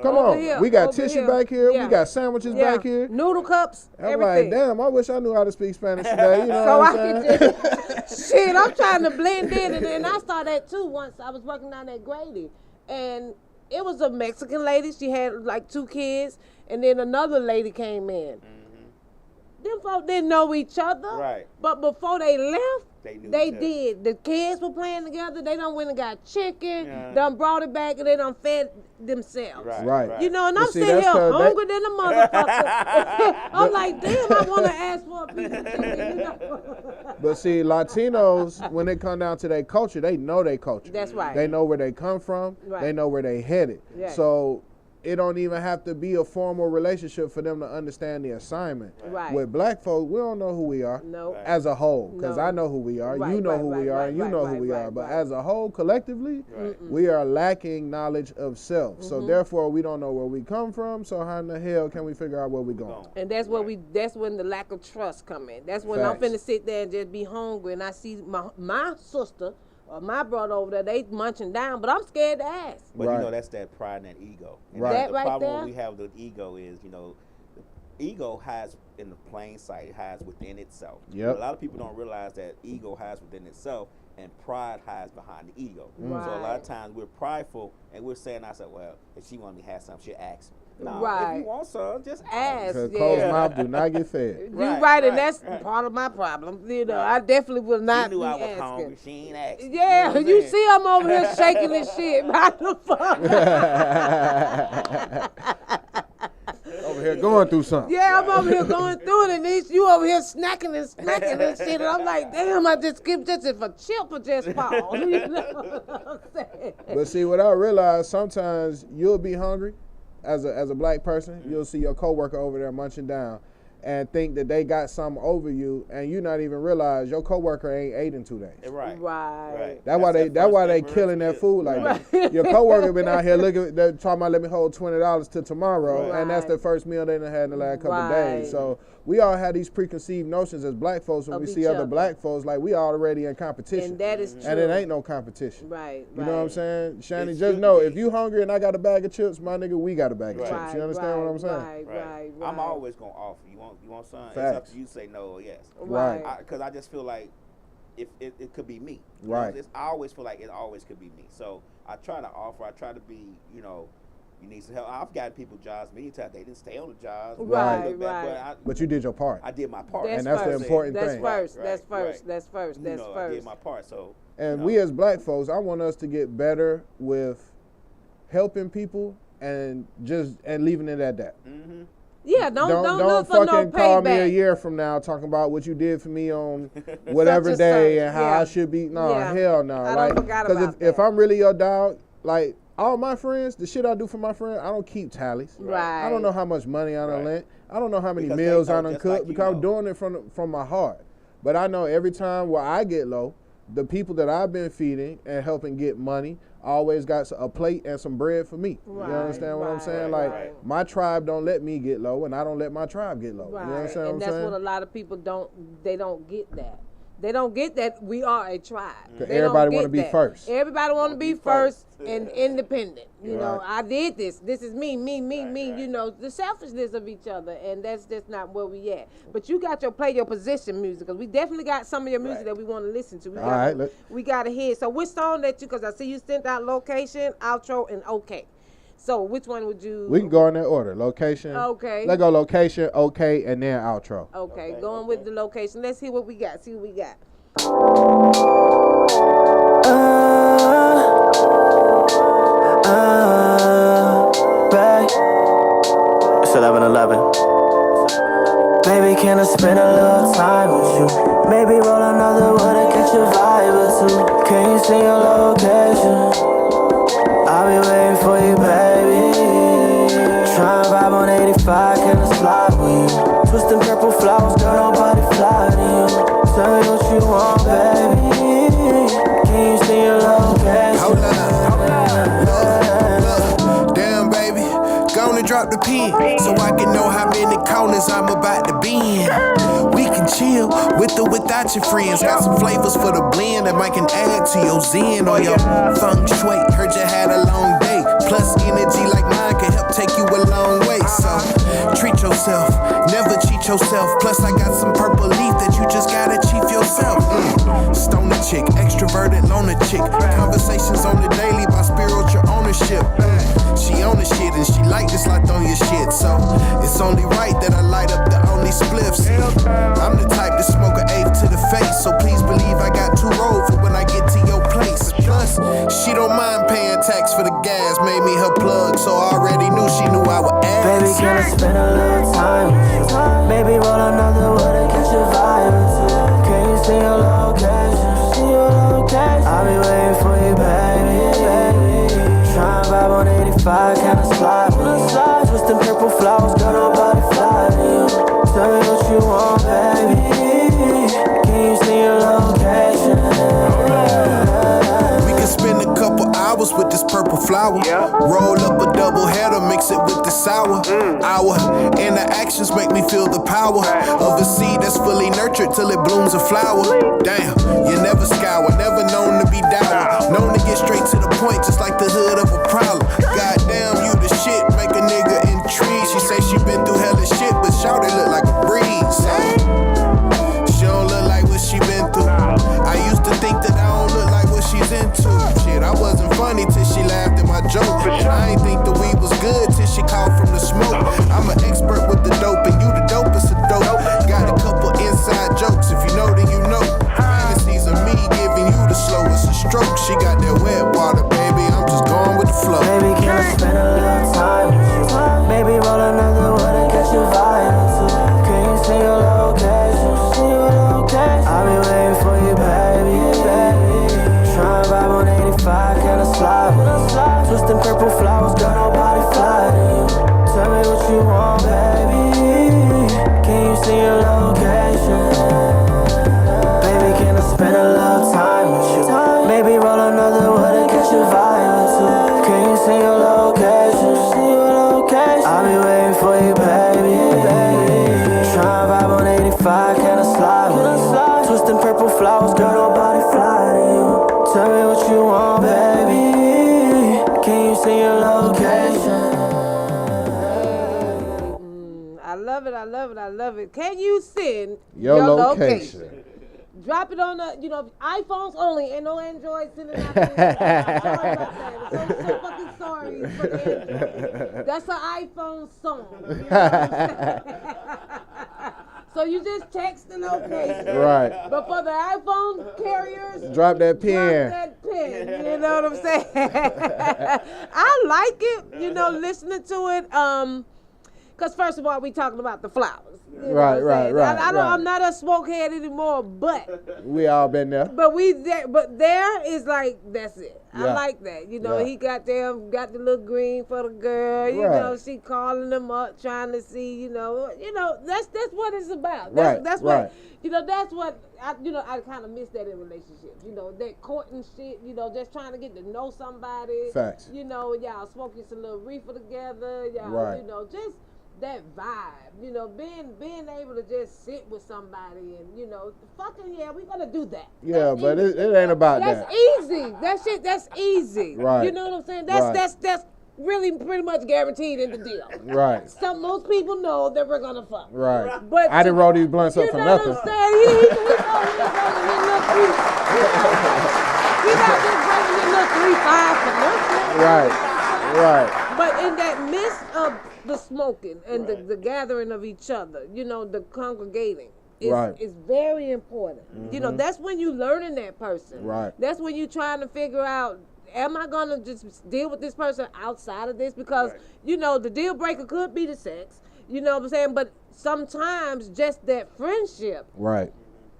Speaker 1: come on.
Speaker 2: Here,
Speaker 1: we got tissue back here.
Speaker 2: Yeah.
Speaker 1: We got sandwiches back here.
Speaker 2: Noodle cups,
Speaker 1: I'm
Speaker 2: everything.
Speaker 1: like, damn, I wish I knew how to speak Spanish today. You know
Speaker 2: So
Speaker 1: what
Speaker 2: I
Speaker 1: I'm saying?
Speaker 2: could just, shit, I'm trying to blend in. And I saw that too once. I was working down at Grady. And it was a Mexican lady. She had like 2 kids, and then another lady came in. Them folks didn't know each other.
Speaker 3: Right.
Speaker 2: But before they left,
Speaker 3: they
Speaker 2: did. The kids were playing together. They done went and got chicken,
Speaker 3: Yeah.
Speaker 2: done brought it back, and they done fed themselves.
Speaker 1: Right.
Speaker 2: You know, and I'm
Speaker 1: see,
Speaker 2: sitting
Speaker 1: that's
Speaker 2: here
Speaker 1: 'cause
Speaker 2: hungry than a motherfucker. I'm like, damn, I want to ask for a piece of chicken. You know?
Speaker 1: But see, Latinos, when they come down to their culture, they know their culture.
Speaker 2: That's right.
Speaker 1: They know where they come from.
Speaker 2: Right.
Speaker 1: They know where they headed.
Speaker 2: Yeah.
Speaker 1: So it don't even have to be a formal relationship for them to understand the assignment.
Speaker 2: Right.
Speaker 1: With black folks, we don't know who we are
Speaker 2: No.
Speaker 1: as a whole, because
Speaker 2: No.
Speaker 1: I know who we are,
Speaker 2: Right,
Speaker 1: you know
Speaker 2: right,
Speaker 1: who we
Speaker 2: right,
Speaker 1: are,
Speaker 2: right,
Speaker 1: and you
Speaker 2: right,
Speaker 1: know
Speaker 2: right,
Speaker 1: who we are.
Speaker 2: right,
Speaker 1: But
Speaker 2: right.
Speaker 1: as a whole, collectively, we are lacking knowledge of self. So therefore, we don't know where we come from. So how in the hell can we figure out where we're going?
Speaker 2: And that's where that's when the lack of trust come in. That's when I'm
Speaker 1: Facts.
Speaker 2: finna sit there and just be hungry and I see my sister or my brother over there, they munching down, but I'm scared to ask.
Speaker 3: But
Speaker 1: Right.
Speaker 3: you know, that's that pride and that ego. And
Speaker 1: Right.
Speaker 2: That
Speaker 3: the
Speaker 2: right
Speaker 3: problem
Speaker 2: there?
Speaker 3: we have with ego is, you know, the ego hides in the plain sight. It hides within itself.
Speaker 1: Yep.
Speaker 3: A lot of people don't realize that ego hides within itself and pride hides behind the ego. So a lot
Speaker 2: Right.
Speaker 3: of times we're prideful and we're saying to ourselves, well, if she wanted me to have something, she'll ask me. No,
Speaker 2: Right.
Speaker 3: if you want some, just ask.
Speaker 2: Ask.
Speaker 1: Because
Speaker 2: Yeah.
Speaker 1: closed mouth do not get fed.
Speaker 2: You
Speaker 3: Right,
Speaker 2: right, and
Speaker 3: right,
Speaker 2: that's
Speaker 3: right.
Speaker 2: part of my problem. You know, I definitely will not
Speaker 3: She knew
Speaker 2: be
Speaker 3: I was
Speaker 2: asking.
Speaker 3: hungry. She ain't asking.
Speaker 2: Yeah,
Speaker 3: what I'm
Speaker 2: you
Speaker 3: saying?
Speaker 2: see I'm over here shaking this shit. Why the fuck?
Speaker 1: Over here going through something.
Speaker 2: Yeah, I'm over here going through it, and you over here snacking and shit, and I'm like, damn, I just skipped just if a chip or just fall. You know what I'm saying?
Speaker 1: But see, what I realize, sometimes you'll be hungry as a black person. You'll see your coworker over there munching down and think that they got something over you, and you not even realize your coworker ain't ate in 2 days.
Speaker 3: Right.
Speaker 2: Right.
Speaker 1: That's why they
Speaker 3: first
Speaker 1: killing that
Speaker 3: meal.
Speaker 1: food like that. Your coworker been out here looking, they're talking about let me hold $20 till tomorrow,
Speaker 2: Right.
Speaker 1: and that's the first meal they done had in the last couple of
Speaker 2: Right.
Speaker 1: days. So we all have these preconceived notions as black folks when
Speaker 2: Of
Speaker 1: we
Speaker 2: each
Speaker 1: see other
Speaker 2: other.
Speaker 1: black folks like we already in competition.
Speaker 2: And that is true.
Speaker 1: And it ain't no competition.
Speaker 2: Right.
Speaker 1: You know what I'm saying? Shani,
Speaker 3: It
Speaker 1: just
Speaker 3: should
Speaker 1: know
Speaker 3: be.
Speaker 1: if you hungry and I got a bag of chips, my nigga, we got a bag of
Speaker 3: Right.
Speaker 1: chips. You understand what I'm saying?
Speaker 2: Right.
Speaker 3: I'm always gonna offer. You want something? It's
Speaker 1: Facts.
Speaker 3: up to you. Say no or yes.
Speaker 1: Right.
Speaker 3: Because I just feel like if it could be me. You know,
Speaker 1: Right.
Speaker 3: I always feel like it always could be me. So I try to offer. I try to be, you know, you need some help. I've gotten people jobs many times. They didn't stay on the jobs.
Speaker 2: Right,
Speaker 3: Look back,
Speaker 2: right.
Speaker 1: But you did your part.
Speaker 3: I did my part.
Speaker 2: That's
Speaker 1: And that's the
Speaker 2: first.
Speaker 1: important
Speaker 2: That's
Speaker 1: thing.
Speaker 2: first.
Speaker 3: Right,
Speaker 2: That's
Speaker 3: right,
Speaker 2: first.
Speaker 3: right.
Speaker 2: That's first. That's
Speaker 3: I
Speaker 2: first.
Speaker 3: did my part. So
Speaker 1: And
Speaker 3: you
Speaker 1: we
Speaker 3: know,
Speaker 1: as black folks, I want us to get better with helping people and leaving it at that.
Speaker 2: Yeah, don't look for no
Speaker 1: fucking call me a
Speaker 2: payback.
Speaker 1: year from now talking about what you did for me on whatever
Speaker 2: Such
Speaker 1: day
Speaker 2: and
Speaker 1: and
Speaker 2: such,
Speaker 1: how
Speaker 2: yeah.
Speaker 1: I should be. No,
Speaker 2: Yeah.
Speaker 1: hell no.
Speaker 2: I
Speaker 1: Like,
Speaker 2: forgot
Speaker 1: because
Speaker 2: about
Speaker 1: if
Speaker 2: that.
Speaker 1: I'm really your dog, like all my friends, the shit I do for my friends, I don't keep tallies.
Speaker 2: Right.
Speaker 1: I don't know how much money I done
Speaker 3: Right.
Speaker 1: lent. I don't know how many
Speaker 3: Because they
Speaker 1: meals
Speaker 3: know
Speaker 1: I done
Speaker 3: just
Speaker 1: cooked
Speaker 3: like you
Speaker 1: because I'm
Speaker 3: know.
Speaker 1: doing it from my heart. But I know every time where I get low, the people that I've been feeding and helping get money always got a plate and some bread for me.
Speaker 2: Right,
Speaker 1: You understand what I'm
Speaker 2: right,
Speaker 1: saying?
Speaker 3: right,
Speaker 1: Like
Speaker 3: right.
Speaker 1: my tribe don't let me get low, and I don't let my tribe get low.
Speaker 2: Right.
Speaker 1: You understand
Speaker 2: And
Speaker 1: what
Speaker 2: that's
Speaker 1: I'm saying?
Speaker 2: what a lot of people don't get that. They don't get that we are a tribe.
Speaker 1: 'Cause
Speaker 2: They don't
Speaker 1: everybody
Speaker 2: get
Speaker 1: wanna be
Speaker 2: that.
Speaker 1: first.
Speaker 2: Everybody want to be first and independent. You know,
Speaker 1: Right.
Speaker 2: I did this. This is me.
Speaker 3: right.
Speaker 2: You know, the selfishness of each other, and that's just not where we at. But you got your play your position music, because we definitely got some of your music
Speaker 3: Right.
Speaker 2: that we want to listen to.
Speaker 1: All right,
Speaker 2: We got to hear. So which song that you? Because I see you sent out location, outro, and okay. So which one would you?
Speaker 1: We can go in that order. Location.
Speaker 2: Okay.
Speaker 1: Let's go location, okay, and then outro.
Speaker 2: Okay,
Speaker 3: Okay,
Speaker 2: going with the location. Let's hear what we got. See what we got.
Speaker 4: Babe, it's 11:11. Baby, can I spend a little time with you? Maybe roll another one and catch a vibe or two. Can you see your location? I'll be waiting for you, baby. Try and vibe on 85, can I slide with you? Twisting purple flowers, girl, nobody fly to you. Tell me what you want, baby. Can you see your location?
Speaker 5: Hold up. Look, damn, baby. Gonna drop the pin so I can know how many corners I'm about to be in. We can chill with or without your friends. Got some flavors for the blend that might can add to your zen or your feng shui. Heard you had a long day. Plus energy like mine can help take you a long way. So treat yourself, never cheat yourself. Plus I got some purple leaf that you just gotta chief yourself. Stoner chick, extroverted loner chick. Conversations on the daily about spiritual ownership. She own the shit and she like this Latonia shit. So it's only right that I light up the only spliffs. I'm the type to smoke an eighth to the face. So please believe I got 2 rolls for when I get to your place. Plus, she don't mind paying tax for the gas. Made me her plug, so I already knew she knew I would ask.
Speaker 4: Baby, can I spend a little time with you? Maybe roll another wood and catch a vibe or two. Can you see your location? I'll be waiting for you, baby. Trying vibe on 85, can I slide? Twisting purple flowers, got nobody fly to you. Tell me what you want, baby. Can you see your location?
Speaker 5: We can spend a couple hours with this purple flower. Roll up a double header, mix it with the sour. Our interactions make me feel the power of a seed that's fully nurtured till it blooms a flower. Damn, you never scour, never known to be dour. Known to get straight to the point, just like the hood of a problem. Goddamn, you the shit, make a nigga intrigued. She say she been through hella shit, but shawty look like a breeze. She don't look like what she been through. I used to think that I don't look like what she's into. Shit, I wasn't funny till she laughed at my joke. And I ain't think the weed was good till she called from the smoke. I'm an expert with the dope, and you the dopest of dope. Got a couple inside jokes, if you know, then you know. Fantasies of me giving you the slowest of strokes. She got that wet water, baby, I'm just going with the flow.
Speaker 4: Baby, can I spend a little time with you? Maybe roll another wood and catch a vibe or two. Can you see your location? I'll be waiting for you, baby. Trying vibe on 85, can I slide? Twisting purple flowers, got nobody fly to you. Tell me what you want, baby. Can you see your location? Baby, can I spend a little time with you? Maybe roll another wood and catch a vibe or two. Can you see your location? I'll be waiting for you, baby. Trying vibe on 85, can I slide? Twisting purple flowers, girl, nobody fly to you. Tell me what you want, baby. Can you see your location?
Speaker 2: I love it. Can you send
Speaker 1: Your location.
Speaker 2: Drop it on the, iPhones only, and no Android sending out. Sorry about that. I'm so fucking sorry for the Android. That's an iPhone song. You know what I'm saying? So you just text the location.
Speaker 1: Right.
Speaker 2: But for the iPhone carriers,
Speaker 1: Drop that pen.
Speaker 2: Drop that pen. You know what I'm saying? I like it, listening to it. Because first of all, we talking about the flowers. You know
Speaker 1: Right.
Speaker 2: I'm not a smokehead anymore, but
Speaker 1: We all been there.
Speaker 2: but there is like, that's it. I
Speaker 1: Yeah.
Speaker 2: like that.
Speaker 1: Yeah.
Speaker 2: He got the little green for the girl. You
Speaker 1: Right.
Speaker 2: know, she calling them up, trying to see. That's what it's about.
Speaker 1: Right,
Speaker 2: That's
Speaker 1: right.
Speaker 2: what. That's what I kind of miss that in relationships. That courting shit. Just trying to get to know somebody.
Speaker 1: Facts.
Speaker 2: Y'all smoking some little reefer together. Y'all,
Speaker 1: Right.
Speaker 2: just that vibe, being able to just sit with somebody and, fucking, yeah, we're gonna do that.
Speaker 1: Yeah,
Speaker 2: That's
Speaker 1: but
Speaker 2: easy.
Speaker 1: it ain't about that.
Speaker 2: That's easy. That's easy.
Speaker 1: Right.
Speaker 2: You know what I'm saying? That's really pretty much guaranteed in the deal.
Speaker 1: Right.
Speaker 2: Most people know that we're gonna fuck.
Speaker 1: Right.
Speaker 2: But
Speaker 1: I didn't roll these blunts up for nothing.
Speaker 2: You know what I'm saying? He not just bringing your little 3-5 for nothing.
Speaker 1: Right.
Speaker 2: But in that midst of the smoking and the gathering of each other, the congregating is very important.
Speaker 1: Mm-hmm.
Speaker 2: That's when you learning that person.
Speaker 1: Right.
Speaker 2: That's when you trying to figure out, am I gonna just deal with this person outside of this? Because the deal breaker could be the sex. You know what I'm saying? But sometimes just that friendship.
Speaker 1: Right.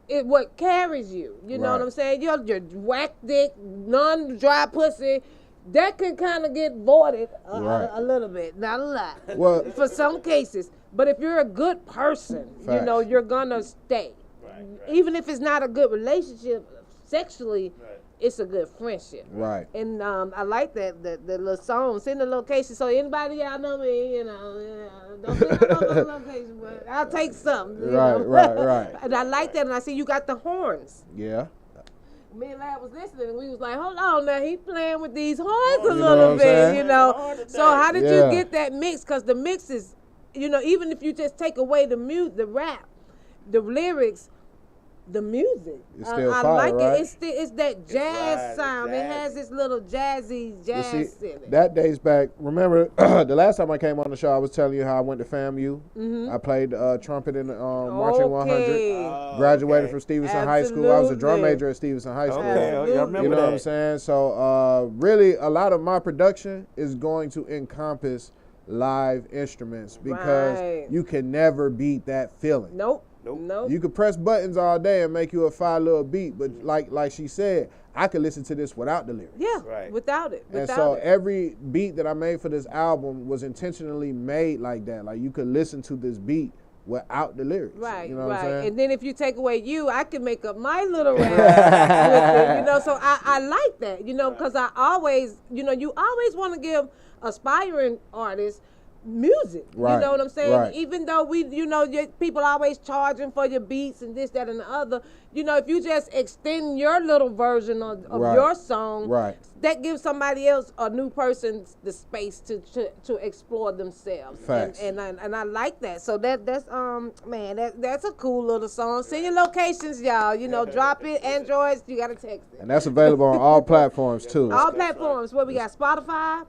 Speaker 2: It what carries you. You know what I'm saying? Your whack dick, non-dry pussy. That can kind of get voided a little bit, not a lot,
Speaker 1: Well,
Speaker 2: for some cases. But if you're a good person,
Speaker 1: Facts.
Speaker 2: You're gonna stay.
Speaker 3: Right.
Speaker 2: Even if it's not a good relationship sexually, it's a good friendship.
Speaker 1: Right.
Speaker 2: And I like that the little song, send the location. So anybody y'all know me, don't send no location, but I'll take something.
Speaker 1: Right.
Speaker 2: And I like that, and I see you got the horns.
Speaker 1: Yeah.
Speaker 2: me and Lad was listening, and we was like, hold on now, he playing with these horns a
Speaker 1: You know
Speaker 2: little
Speaker 1: what I'm
Speaker 2: bit,
Speaker 1: saying?
Speaker 2: you know. So how did
Speaker 1: Yeah.
Speaker 2: you get that mix? Because the mix is, you know, even if you just take away the rap, the lyrics, the music,
Speaker 1: It's still
Speaker 2: I
Speaker 1: fire,
Speaker 2: like
Speaker 1: right?
Speaker 2: it. It's that jazz
Speaker 3: right,
Speaker 2: sound. It has
Speaker 3: jazzy.
Speaker 2: this little jazzy
Speaker 1: But
Speaker 2: jazz
Speaker 1: see,
Speaker 2: in it.
Speaker 1: that dates back. Remember, the last time I came on the show, I was telling you how I went to FAMU. I played trumpet in the Marching 100.
Speaker 2: Okay.
Speaker 1: Graduated from Stevenson High School. I was a drum
Speaker 2: Absolutely.
Speaker 1: major at Stevenson High School.
Speaker 3: Okay, I
Speaker 2: Absolutely.
Speaker 3: remember
Speaker 1: You know
Speaker 3: that.
Speaker 1: what I'm saying? So really, a lot of my production is going to encompass live instruments because
Speaker 2: Right.
Speaker 1: you can never beat that feeling.
Speaker 2: Nope.
Speaker 3: Nope.
Speaker 2: Nope.
Speaker 1: You could press buttons all day and make you a fire little beat, but like she said, I could listen to this without the lyrics.
Speaker 2: Yeah.
Speaker 3: Right.
Speaker 2: Without it.
Speaker 1: And
Speaker 2: Without
Speaker 1: so
Speaker 2: it.
Speaker 1: every beat that I made for this album was intentionally made like that. Like you could listen to this beat without the lyrics.
Speaker 2: Right,
Speaker 1: You know what
Speaker 2: right.
Speaker 1: I'm saying?
Speaker 2: And then if you take away you, I can make up my little rap with it, you know. So I like that, you know, because I always, you know, you always want to give aspiring artists music.
Speaker 1: Right,
Speaker 2: You know what I'm saying?
Speaker 1: right.
Speaker 2: Even though we, you know, people always charging for your beats and this, that, and the other. You know, if you just extend your little version of
Speaker 1: Right,
Speaker 2: your song,
Speaker 1: right.
Speaker 2: that gives somebody else, a new person, the space to explore themselves.
Speaker 1: Facts.
Speaker 2: And I like that. So that's man, that's a cool little song. Send your locations, y'all. You know, drop it. Androids, you gotta text it.
Speaker 1: And that's available on all platforms too.
Speaker 2: All platforms. What we got? Spotify.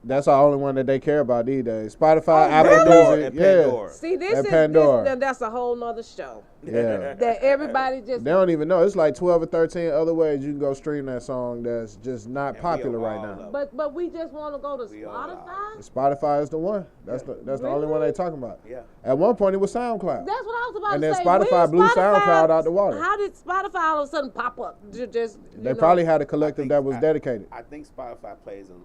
Speaker 1: That's the only one that they care about these days. Spotify, Apple
Speaker 2: really?
Speaker 1: Music,
Speaker 3: And
Speaker 1: yeah.
Speaker 3: Pandora.
Speaker 2: See, this
Speaker 1: And
Speaker 2: is
Speaker 1: Pandora.
Speaker 2: that's a whole nother show
Speaker 1: Yeah.
Speaker 2: that everybody just.
Speaker 1: They don't even know. It's like 12 or 13 other ways you can go stream that song that's just not
Speaker 3: we
Speaker 1: popular right
Speaker 3: all
Speaker 1: now.
Speaker 3: love
Speaker 2: But we just want to go to
Speaker 3: We all are.
Speaker 2: Spotify.
Speaker 1: Spotify is the one. That's the only one they talking about.
Speaker 3: Yeah.
Speaker 1: At one point it was SoundCloud.
Speaker 2: That's what I was about
Speaker 1: And
Speaker 2: to
Speaker 1: then
Speaker 2: say.
Speaker 1: Spotify
Speaker 2: When
Speaker 1: blew SoundCloud out the water.
Speaker 2: How did Spotify all of a sudden pop up? Just
Speaker 1: They probably had a collective
Speaker 3: think
Speaker 1: that was
Speaker 3: I-
Speaker 1: dedicated.
Speaker 3: I think Spotify pays a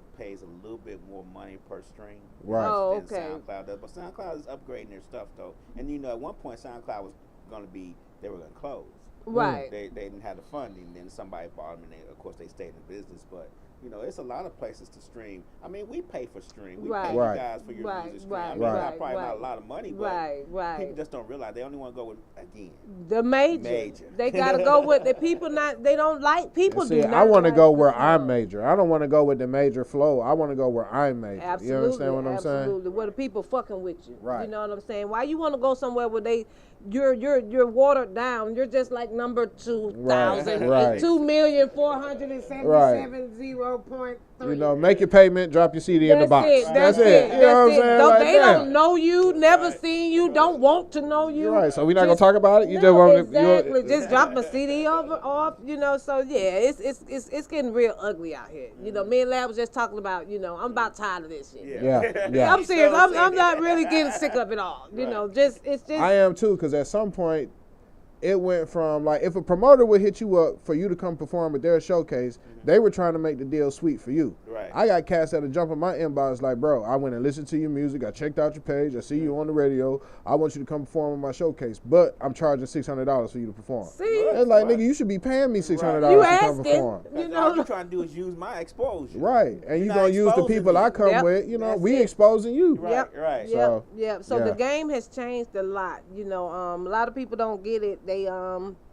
Speaker 3: little bit more money per stream.
Speaker 1: Right.
Speaker 2: Oh,
Speaker 3: than
Speaker 2: okay.
Speaker 3: SoundCloud does. But SoundCloud is upgrading their stuff though. And you know, at one point SoundCloud was gonna be they were gonna close.
Speaker 2: Right.
Speaker 3: They didn't have the funding. Then somebody bought them, and of course they stayed in business. But you know, it's a lot of places to stream. I mean, we pay for stream. We
Speaker 2: Right.
Speaker 3: pay
Speaker 1: Right.
Speaker 3: you guys for your
Speaker 2: Right,
Speaker 3: music stream.
Speaker 2: right,
Speaker 3: I mean,
Speaker 1: right,
Speaker 3: probably not
Speaker 2: right.
Speaker 3: a lot of money, but
Speaker 2: Right.
Speaker 3: people just don't realize they only want to go with again.
Speaker 2: The major.
Speaker 3: Major.
Speaker 2: They gotta go with the people. They don't like people.
Speaker 1: And see,
Speaker 2: do not
Speaker 1: I want to
Speaker 2: like
Speaker 1: go where
Speaker 2: the
Speaker 1: I'm
Speaker 2: song.
Speaker 1: major. I don't want to go with the major flow. I want to go where I'm major.
Speaker 2: Absolutely.
Speaker 1: You understand what I'm saying?
Speaker 2: Absolutely. Where the people fucking with you.
Speaker 1: Right.
Speaker 2: You know what I'm saying? Why you want to go somewhere where you're watered down? You're just like number 2,000.
Speaker 1: Right.
Speaker 2: 2,477,000.3.
Speaker 1: You know, make your payment, drop your CD in the box.
Speaker 2: That's it.
Speaker 1: You know what I'm saying?
Speaker 2: Don't,
Speaker 1: Like
Speaker 2: they
Speaker 1: that.
Speaker 2: don't know you, never seen you, don't want to know you.
Speaker 1: You're right. So we're not gonna
Speaker 2: Just-
Speaker 1: talk about it. You
Speaker 2: no,
Speaker 1: just want
Speaker 2: exactly.
Speaker 1: to.
Speaker 2: Just drop a CD off, you know. So yeah, it's getting real ugly out here. You know, me and Lab was just talking about, you know, I'm about tired of this shit.
Speaker 1: Yeah.
Speaker 2: I'm serious. I'm not really getting sick of it all. You know, it's just.
Speaker 1: I am too, because at some point, it went from like if a promoter would hit you up for you to come perform at their showcase, they were trying to make the deal sweet for you.
Speaker 3: Right.
Speaker 1: I got cats that'll jump in my inbox like, bro, I went and listened to your music, I checked out your page, I see you on the radio, I want you to come perform at my showcase, but I'm charging $600 for you to perform.
Speaker 2: See?
Speaker 1: It's like, nigga, you should be paying me $600
Speaker 2: You
Speaker 1: to come
Speaker 2: asking.
Speaker 1: perform.
Speaker 2: You
Speaker 3: All
Speaker 2: know.
Speaker 3: you're trying to do is use my exposure.
Speaker 1: Right, and you
Speaker 3: You're
Speaker 1: gonna
Speaker 3: not
Speaker 1: use the
Speaker 3: exposing
Speaker 1: people
Speaker 3: me.
Speaker 1: I come
Speaker 2: Yep.
Speaker 1: with, you know,
Speaker 2: That's
Speaker 1: we
Speaker 2: it.
Speaker 1: exposing you.
Speaker 3: Right.
Speaker 2: Yep.
Speaker 3: Right.
Speaker 1: So,
Speaker 2: So
Speaker 1: yeah.
Speaker 2: the game has changed a lot. You know, a lot of people don't get it. They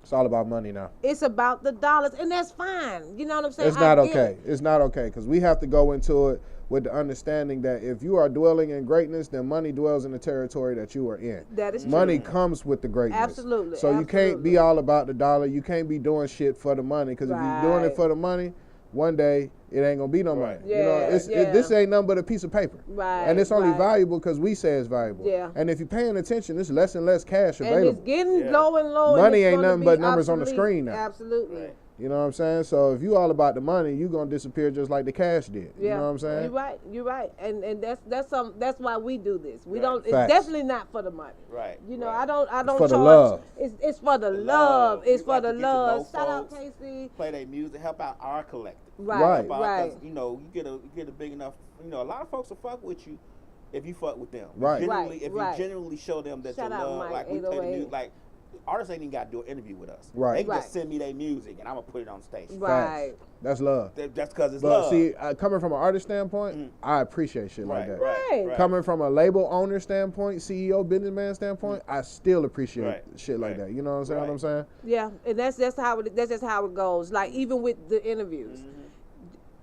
Speaker 1: It's all about money now.
Speaker 2: it's about the dollars, and that's fine. You know what I'm saying?
Speaker 1: It's not
Speaker 2: I get
Speaker 1: okay.
Speaker 2: it.
Speaker 1: It's not okay because we have to go into it with the understanding that if you are dwelling in greatness, then money dwells in the territory that you are in.
Speaker 2: That is true.
Speaker 1: Money comes with the greatness.
Speaker 2: Absolutely,
Speaker 1: So you can't
Speaker 2: absolutely.
Speaker 1: be all about the dollar. You can't be doing shit for the money because if you're doing it
Speaker 2: Right.
Speaker 1: for the money, one day it ain't gonna be no money.
Speaker 3: Right.
Speaker 1: You know,
Speaker 2: Yeah,
Speaker 1: this
Speaker 2: yeah.
Speaker 1: ain't nothing but a piece of paper.
Speaker 2: Right,
Speaker 1: And it's only
Speaker 2: right.
Speaker 1: valuable because we say it's valuable.
Speaker 2: Yeah.
Speaker 1: And if you're paying attention, there's less and less cash
Speaker 2: And
Speaker 1: available.
Speaker 2: it's getting
Speaker 3: Yeah.
Speaker 2: low and low. and
Speaker 1: Money
Speaker 2: it's
Speaker 1: ain't
Speaker 2: gonna
Speaker 1: nothing
Speaker 2: be
Speaker 1: but numbers on the
Speaker 2: obsolete.
Speaker 1: screen now.
Speaker 2: Absolutely.
Speaker 3: Right.
Speaker 1: You know what I'm saying? So if you all about the money, you gonna disappear just like the cash did.
Speaker 2: Yeah.
Speaker 1: You know what I'm saying?
Speaker 2: You're right. You're right. And that's why we do this. We
Speaker 3: Right.
Speaker 2: don't. It's
Speaker 1: Facts.
Speaker 2: definitely not for the money.
Speaker 3: Right.
Speaker 2: You know,
Speaker 3: right.
Speaker 2: I don't
Speaker 1: for
Speaker 2: charge.
Speaker 1: the love.
Speaker 2: It's for the
Speaker 3: The
Speaker 2: love.
Speaker 3: love.
Speaker 2: It's
Speaker 3: We
Speaker 2: for
Speaker 3: like
Speaker 2: the
Speaker 3: to get to know
Speaker 2: love. Shout out
Speaker 3: folks.
Speaker 2: Casey.
Speaker 3: Play their music, help out our collective.
Speaker 2: Right.
Speaker 1: Right.
Speaker 2: Right.
Speaker 3: Because, you know, you get a big enough, you know, a lot of folks will fuck with you if you fuck with them.
Speaker 1: Right.
Speaker 3: Genuinely,
Speaker 2: Right,
Speaker 3: if
Speaker 2: right.
Speaker 3: you genuinely show them that
Speaker 2: Shout
Speaker 3: you
Speaker 2: out
Speaker 3: love,
Speaker 2: Mike,
Speaker 3: like we play the
Speaker 2: 808.
Speaker 3: music, like artists ain't even got to do an interview with us.
Speaker 1: Right.
Speaker 3: They can
Speaker 2: Right.
Speaker 3: just send me their music and I'm gonna put it on stage.
Speaker 2: Right.
Speaker 1: That's love.
Speaker 3: That's because it's
Speaker 1: But
Speaker 3: love.
Speaker 1: see, coming from an artist standpoint, I appreciate shit like that.
Speaker 2: Right.
Speaker 1: Coming from a label owner standpoint, CEO, businessman standpoint, I still appreciate shit like that. You know what I'm saying? What I'm saying?
Speaker 2: Yeah, and that's just how it goes. Like even with the interviews,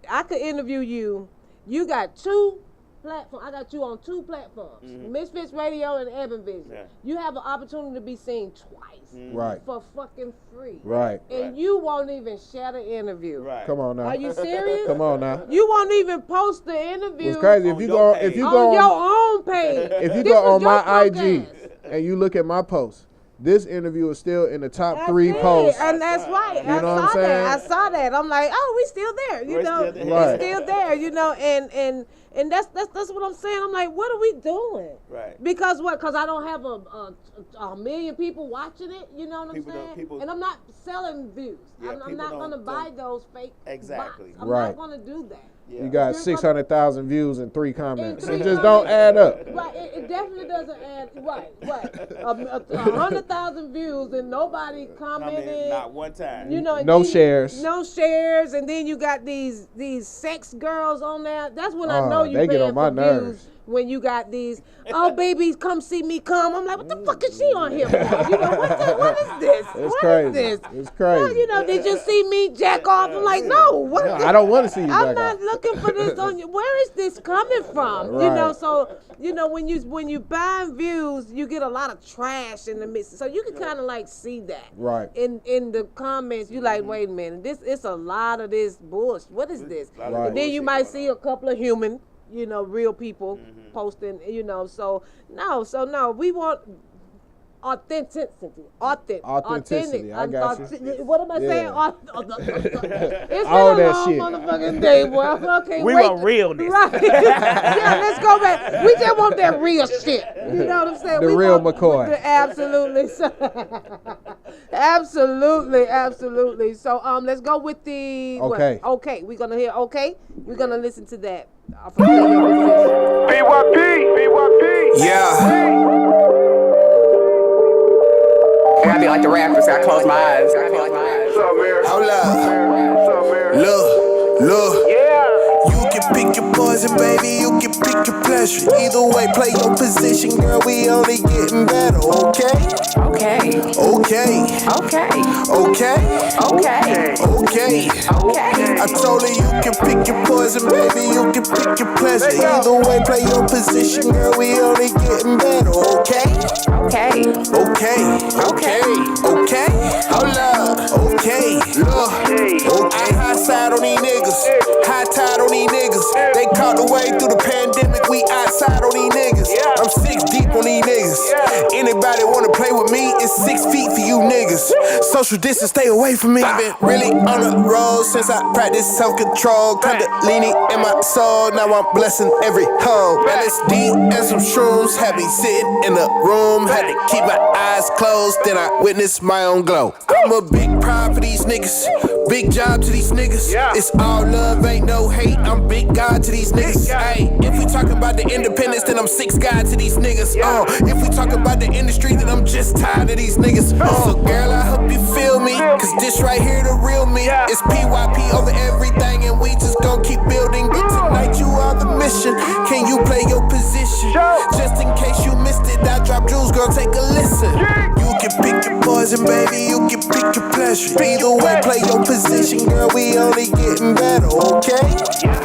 Speaker 2: I could interview you. You got 2 platforms. I got you on 2 platforms: Misfits Radio and Ebon Vision.
Speaker 3: Yeah.
Speaker 2: You have an opportunity to be seen twice,
Speaker 1: Right.
Speaker 2: for fucking free.
Speaker 1: Right.
Speaker 2: And you won't even share the interview.
Speaker 3: Right.
Speaker 1: Come on now.
Speaker 2: Are you serious?
Speaker 1: Come on now.
Speaker 2: You won't even post the interview.
Speaker 1: It's crazy if
Speaker 3: On
Speaker 1: you
Speaker 3: your
Speaker 1: go
Speaker 3: page.
Speaker 1: if you
Speaker 2: on
Speaker 1: go
Speaker 2: your
Speaker 1: on,
Speaker 2: own page.
Speaker 1: if you
Speaker 2: This
Speaker 1: go
Speaker 2: was
Speaker 1: on
Speaker 2: your
Speaker 1: my IG
Speaker 2: podcast.
Speaker 1: and you look at my post, this interview is still in the top
Speaker 2: That's
Speaker 1: 3
Speaker 2: it,
Speaker 1: posts.
Speaker 2: and that's right.
Speaker 1: You know what I'm
Speaker 2: I saw that. I
Speaker 1: saying?
Speaker 2: saw that. I'm like, oh, we still there. You
Speaker 3: We're
Speaker 2: know,
Speaker 3: still there.
Speaker 1: Right.
Speaker 2: it's still there. You know, and that's what I'm saying. I'm like, what are we doing?
Speaker 3: Right.
Speaker 2: Because what? Because I don't have a million people watching it. You know what
Speaker 3: People
Speaker 2: I'm
Speaker 3: don't-
Speaker 2: saying?
Speaker 3: people-
Speaker 2: And I'm not selling views.
Speaker 3: Yeah,
Speaker 2: I'm
Speaker 3: people
Speaker 2: not
Speaker 3: don't-
Speaker 2: gonna buy
Speaker 3: don't-
Speaker 2: those fake
Speaker 3: Exactly.
Speaker 2: bots. I'm
Speaker 1: Right.
Speaker 2: not gonna do that.
Speaker 3: Yeah.
Speaker 1: You got
Speaker 2: You're
Speaker 1: 600,000 views and 3 comments.
Speaker 2: And
Speaker 1: It
Speaker 2: 3
Speaker 1: just don't add up.
Speaker 2: Right, it definitely doesn't add. Right. 100,000 views and nobody
Speaker 3: I
Speaker 2: commented.
Speaker 3: mean, not one time.
Speaker 2: You know, and
Speaker 1: No
Speaker 2: then
Speaker 1: shares.
Speaker 2: No shares, and then you got these sex girls on there. That's when I know you
Speaker 1: they
Speaker 2: paying
Speaker 1: get on my
Speaker 2: for
Speaker 1: nerves.
Speaker 2: views. When you got these, oh baby, come see me, come. I'm like, what the fuck is she on here for? You know, what is this?
Speaker 1: It's
Speaker 2: What
Speaker 1: crazy.
Speaker 2: is this?
Speaker 1: It's crazy.
Speaker 2: Well, you know, did you see me jack off? I'm like, no. What?
Speaker 1: No, I don't want to see you
Speaker 2: I'm
Speaker 1: back
Speaker 2: not
Speaker 1: off.
Speaker 2: looking for this on you. Where is this coming from? You know,
Speaker 1: Right.
Speaker 2: so you know when you buy views, you get a lot of trash in the midst. So you can kind of like see that.
Speaker 1: Right.
Speaker 2: In the comments, you like, wait a minute, it's a lot of this bullshit. What is this?
Speaker 3: A lot of
Speaker 1: Right.
Speaker 2: And then you
Speaker 3: bullshit
Speaker 2: might
Speaker 3: going
Speaker 2: see
Speaker 3: on.
Speaker 2: a couple of human, you know, real people posting, you know. So no, we want authenticity.
Speaker 1: Authenticity, I got you.
Speaker 2: What am I saying?
Speaker 1: Yeah.
Speaker 2: It's
Speaker 1: All
Speaker 2: been a
Speaker 1: that
Speaker 2: long
Speaker 1: shit.
Speaker 2: motherfucking day, boy. Okay,
Speaker 3: We
Speaker 2: wait.
Speaker 3: want realness.
Speaker 2: Right. Yeah, let's go back. We just want that real shit. You know what I'm saying?
Speaker 1: The
Speaker 2: We
Speaker 1: real
Speaker 2: want
Speaker 1: McCoy.
Speaker 2: Absolutely. Absolutely. So let's go with the
Speaker 1: Okay.
Speaker 2: What? Okay. We're gonna hear okay. We're gonna listen to that. From the
Speaker 5: Yeah.
Speaker 6: I be like the rappers, I close my eyes.
Speaker 5: Hold up. Look. You can pick your poison, baby. You can pick your pleasure. Either way, play your position, girl. We only getting better, okay?
Speaker 6: Okay,
Speaker 5: Okay.
Speaker 6: okay,
Speaker 5: Okay.
Speaker 6: okay,
Speaker 5: Okay.
Speaker 6: okay.
Speaker 5: I told her you can pick your poison, baby. You can pick your pleasure. Either way, play your position, girl. We only getting better, okay?
Speaker 6: Okay,
Speaker 5: Okay. Okay. Hold up. Okay. Look. I high side on these niggas. High tide on these niggas. They caught the way through the pandemic. We outside on these niggas. I'm 6 deep on these niggas. Anybody wanna play with me? It's 6 feet for you niggas. Social distance, stay away from me. I've been really on the road since I practiced self-control. Kundalini in my soul. Now I'm blessing every hoe. LSD and some shrooms had me sitting in a room. Had to keep my eyes closed. Then I witnessed my own glow. I'm a big pride for these niggas. Big job to these niggas. It's all love, ain't no hate. I'm big God to these niggas. Hey, if we talk about the independence, then I'm 6 God to these niggas. If we talk about the industry, then I'm just tired of these niggas. So girl, I hope you feel me, cause this right here the real me. It's PYP over everything, and we just gon' keep building. But tonight you are the mission. Can you play your position? Just in case you missed it, I drop jewels, girl, take a listen. You can pick your poison, baby. You can pick your pleasure. Either way, play your position, girl. We only getting better, okay?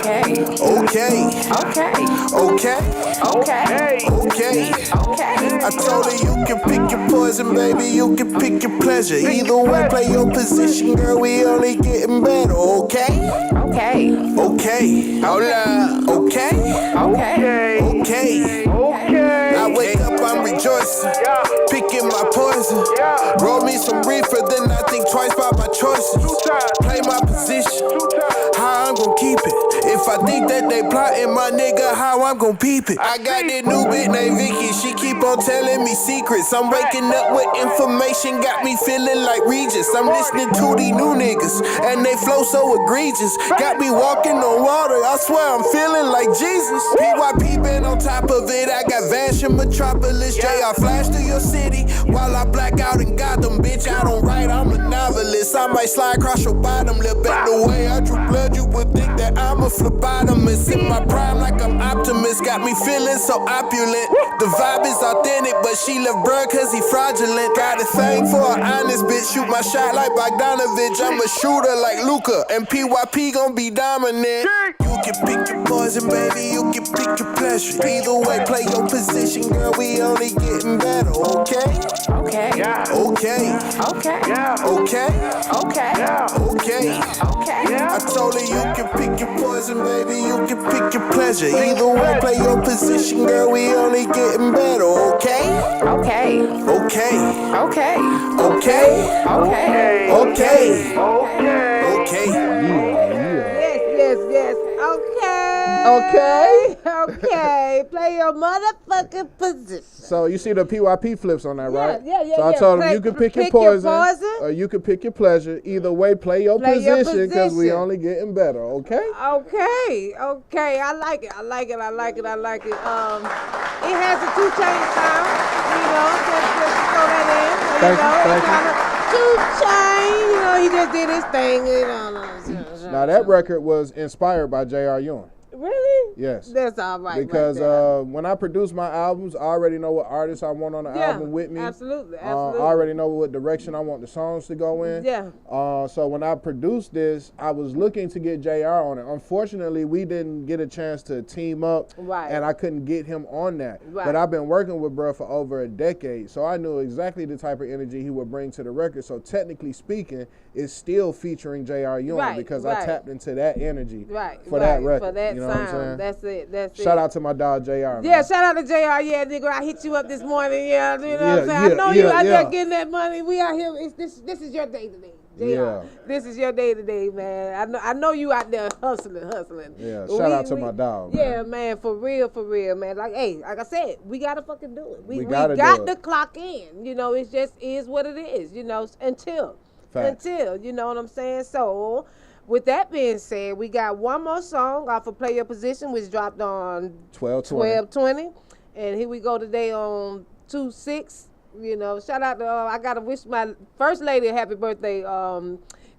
Speaker 6: okay,
Speaker 5: Okay.
Speaker 6: okay,
Speaker 5: Okay.
Speaker 6: okay,
Speaker 5: Okay.
Speaker 6: okay.
Speaker 5: I told her you can pick your poison, baby. You can pick your pleasure. Either way, play your position, girl. We only getting better, okay?
Speaker 6: Okay,
Speaker 5: Okay. Hold up. Okay.
Speaker 6: okay,
Speaker 5: Okay. I wake up, I'm rejoicing. Picking my poison. Roll me some reefer, then I think twice about my choices. Play my position. How I'm gon' keep it. If I think that they plotting, my nigga, how know I'm gon' peep it. I got this new bitch named Vicky, she keep on telling me secrets. I'm waking up with information, got me feeling like Regis. I'm listening to these new niggas, and they flow so egregious. Got me walking on water, I swear I'm feeling like Jesus. PYP been on top of it, I got Vash in Metropolis. JR flash to your city, while I black out in Gotham. Bitch, I don't write, I'm a novelist. I might slide across your bottom lip. And the way I drew blood, you would think that I'm a phlebotomist. In my prime like I'm optimist, got me feeling so opulent. The vibe is authentic, but she left bruh cause he fraudulent. Got a thing for an honest bitch, shoot my shot like Bogdanovich. I'm a shooter like Luka, and PYP gon' be dominant. You can pick your poison, baby, you can pick your pleasure. Either way, play your position, girl, we only getting better, okay?
Speaker 6: Okay.
Speaker 5: Okay.
Speaker 6: Okay.
Speaker 5: Okay.
Speaker 6: Okay.
Speaker 5: Okay.
Speaker 6: Okay.
Speaker 5: I told her you can pick your poison, baby, you can pick your pleasure. Either way, play your position, girl, we only getting better, okay?
Speaker 6: Okay.
Speaker 5: Okay.
Speaker 6: Okay.
Speaker 5: Okay.
Speaker 6: Okay.
Speaker 5: Okay. Okay.
Speaker 2: Yes. Okay. Play your motherfucking position.
Speaker 1: So you see the PYP flips on that, right?
Speaker 2: Yeah.
Speaker 1: So I told him you can pick your poison,
Speaker 2: poison,
Speaker 1: or you can pick your pleasure. Either way, play your position, because we only getting better, okay?
Speaker 2: Okay. I like it. It has a 2 Chainz sound, just throw that in.
Speaker 1: Thank you.
Speaker 2: 2 Chainz, he just did his thing,
Speaker 1: Now that record was inspired by J.R. Ewing.
Speaker 2: Really?
Speaker 1: Yes.
Speaker 2: That's all right.
Speaker 1: Because
Speaker 2: right there.
Speaker 1: when I produce my albums, I already know what artists I want on the album with me.
Speaker 2: Absolutely.
Speaker 1: I already know what direction I want the songs to go in.
Speaker 2: Yeah.
Speaker 1: So when I produced this, I was looking to get JR on it. Unfortunately, we didn't get a chance to team up, and I couldn't get him on that.
Speaker 2: Right.
Speaker 1: But I've been working with bruh for over a decade, so I knew exactly the type of energy he would bring to the record. So technically speaking, it's still featuring JR Ewing because I tapped into that energy for that record.
Speaker 2: For that
Speaker 1: you know what I'm saying?
Speaker 2: That's it.
Speaker 1: Shout out to my dog JR.
Speaker 2: Yeah,
Speaker 1: man.
Speaker 2: shout out to JR. Yeah, nigga, I hit you up this morning. Yeah, you know what I'm saying? I know you out there getting that money. We out here. This is your day today. JR. This is your day today, man. I know you out there hustling.
Speaker 1: Yeah, shout out to my dog.
Speaker 2: Yeah, man, for real, man. Like I said, we gotta fucking do it. We
Speaker 1: got
Speaker 2: to clock in. It just is what it is. Until you know what I'm saying. So, with that being said, we got one more song off of Play Your Position, which dropped on 12/20, and here we go today on 2/6. Shout out to I gotta wish my first lady a happy birthday.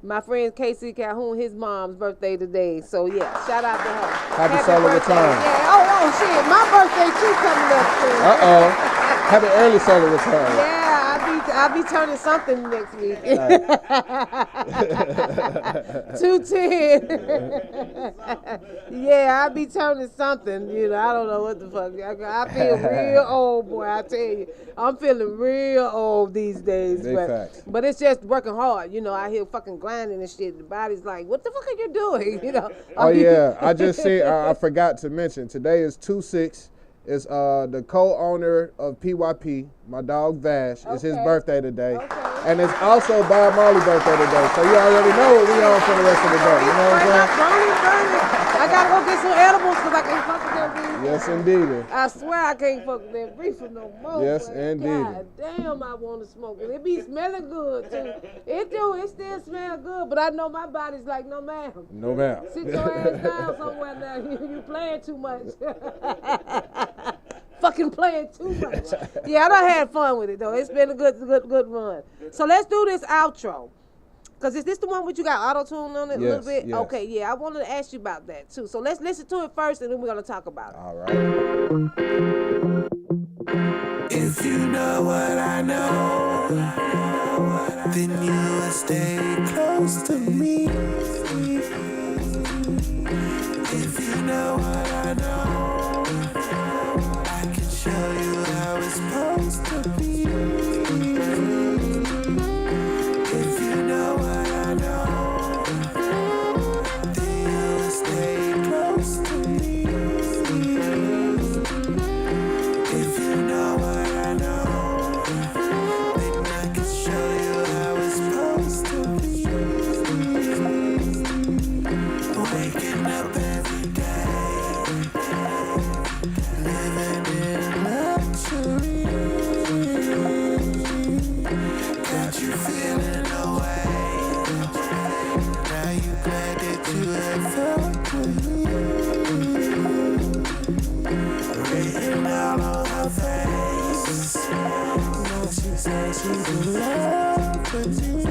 Speaker 2: My friend Casey Calhoun, his mom's birthday today. So yeah, shout out to her.
Speaker 1: Happy solar return.
Speaker 2: Yeah. Oh shit, my birthday too coming up soon.
Speaker 1: Happy early solar return.
Speaker 2: Yeah, I'll be turning something next week. 210. Yeah, I'll be turning something. I don't know what the fuck. I feel real old, boy. I tell you, I'm feeling real old these days.
Speaker 1: Big facts.
Speaker 2: But it's just working hard. I hear fucking grinding and shit. The body's like, what the fuck are you doing?
Speaker 1: Oh yeah, I just see. I forgot to mention today is 2/6. It's the co-owner of PYP, my dog Vash. It's his birthday today. And it's also Bob Marley's birthday today. So you already know what we on for the rest of the day. You know what I'm saying?
Speaker 2: I gotta go get some edibles because I can't fuck with that reefer.
Speaker 1: Yes, indeed.
Speaker 2: I swear I can't fuck with that reefer no more.
Speaker 1: Yes,
Speaker 2: but
Speaker 1: indeed.
Speaker 2: God damn, I want to smoke it. It be smelling good, too. It do. It still smell good, but I know my body's like, no, ma'am.
Speaker 1: No, ma'am.
Speaker 2: Sit your ass down somewhere now. You playing too much. Fucking playing too much. Yeah, I done had fun with it, though. It's been a good run. So let's do this outro. Because is this the one which you got auto-tune on it a little bit?
Speaker 1: Yes.
Speaker 2: Okay, yeah, I wanted to ask you about that, too. So let's listen to it first, and then we're going to talk about it.
Speaker 1: All right.
Speaker 5: If you know what I know, then you will stay close to me. If you know what I know, I can show you how it's supposed to be. If you know what I know, then you will stay close to me. If you know what I know, then I can show you how it's supposed to be. Waking up every day, you had felt with me. Written out on her face. Now she says she's in love with me.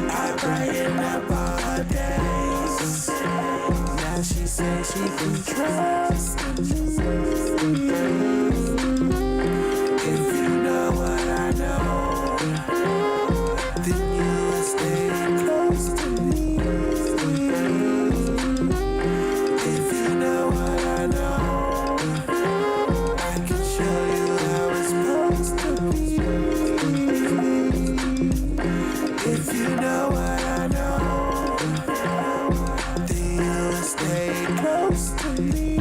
Speaker 5: I brighten up all her days. Now she says she can trust me. If you know what I know, then you will stay close to me. If you know what I know, I can show you how it's supposed to be. If you know what I know, then you will stay close to me.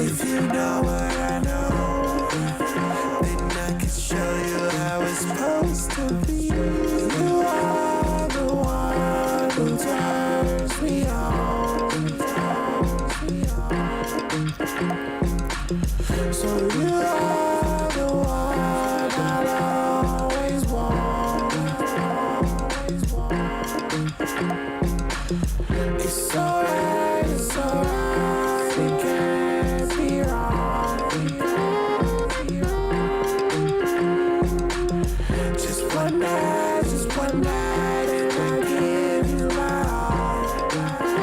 Speaker 5: If you know what I know, then I can show you how it's supposed to be. You are the one who turns me on. So you are the one I'll always want. It's alright, it can't be wrong. Just one night, and I give you my all.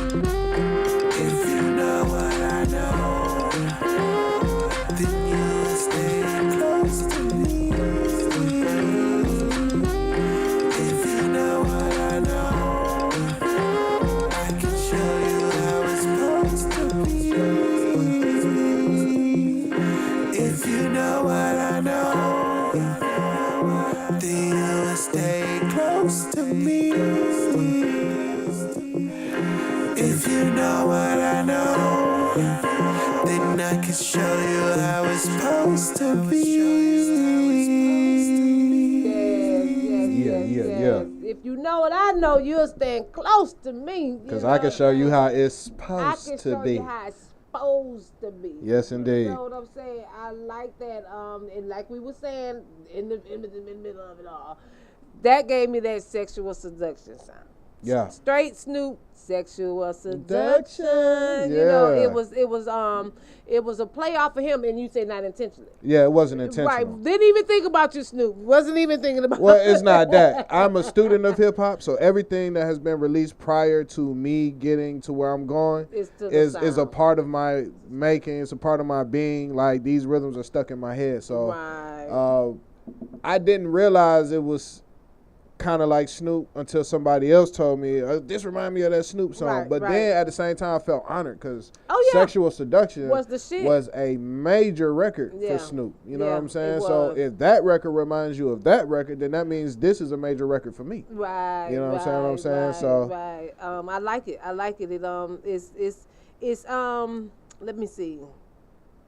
Speaker 5: If you know what I know, then you will stay close to me. If you know what I know, I can show you how it's supposed to be. If you know what I know, then you will stay close to me. If you know what I know, then I can show you how it's supposed to be.
Speaker 1: Yeah.
Speaker 2: If you know what I know, you'll stand close to me.
Speaker 1: Because I can show you how it's
Speaker 2: I
Speaker 1: supposed
Speaker 2: can
Speaker 1: to
Speaker 2: show
Speaker 1: be.
Speaker 2: you how it's supposed to be.
Speaker 1: Yes, indeed.
Speaker 2: You know what I'm saying? I like that. And like we were saying in the middle of it all, that gave me that sexual seduction sound.
Speaker 1: Yeah.
Speaker 2: Straight Snoop, sexual
Speaker 1: Seduction.
Speaker 2: seduction. You know,
Speaker 1: Yeah.
Speaker 2: it was a play off of him, and you say not intentionally.
Speaker 1: Yeah, it wasn't intentional.
Speaker 2: Right. Didn't even think about you, Snoop. Wasn't even thinking about.
Speaker 1: Well, it's not that. I'm a student of hip hop, so everything that has been released prior to me getting to where I'm going
Speaker 2: is
Speaker 1: a part of my making. It's a part of my being. Like, these rhythms are stuck in my head. So
Speaker 2: right.
Speaker 1: I didn't realize it was kind of like Snoop until somebody else told me, this remind me of that Snoop song.
Speaker 2: Right,
Speaker 1: but
Speaker 2: right.
Speaker 1: then at the same time I felt honored because
Speaker 2: Oh, yeah.
Speaker 1: Sexual Seduction
Speaker 2: Was the shit.
Speaker 1: was a major record
Speaker 2: Yeah.
Speaker 1: for Snoop. You know
Speaker 2: Yeah,
Speaker 1: what I'm saying?
Speaker 2: it
Speaker 1: So
Speaker 2: was.
Speaker 1: if that record reminds you of that record, then that means this is a major record for me.
Speaker 2: Right.
Speaker 1: You know what I'm saying?
Speaker 2: Right,
Speaker 1: So
Speaker 2: right. I like it. I like it. It's let me see.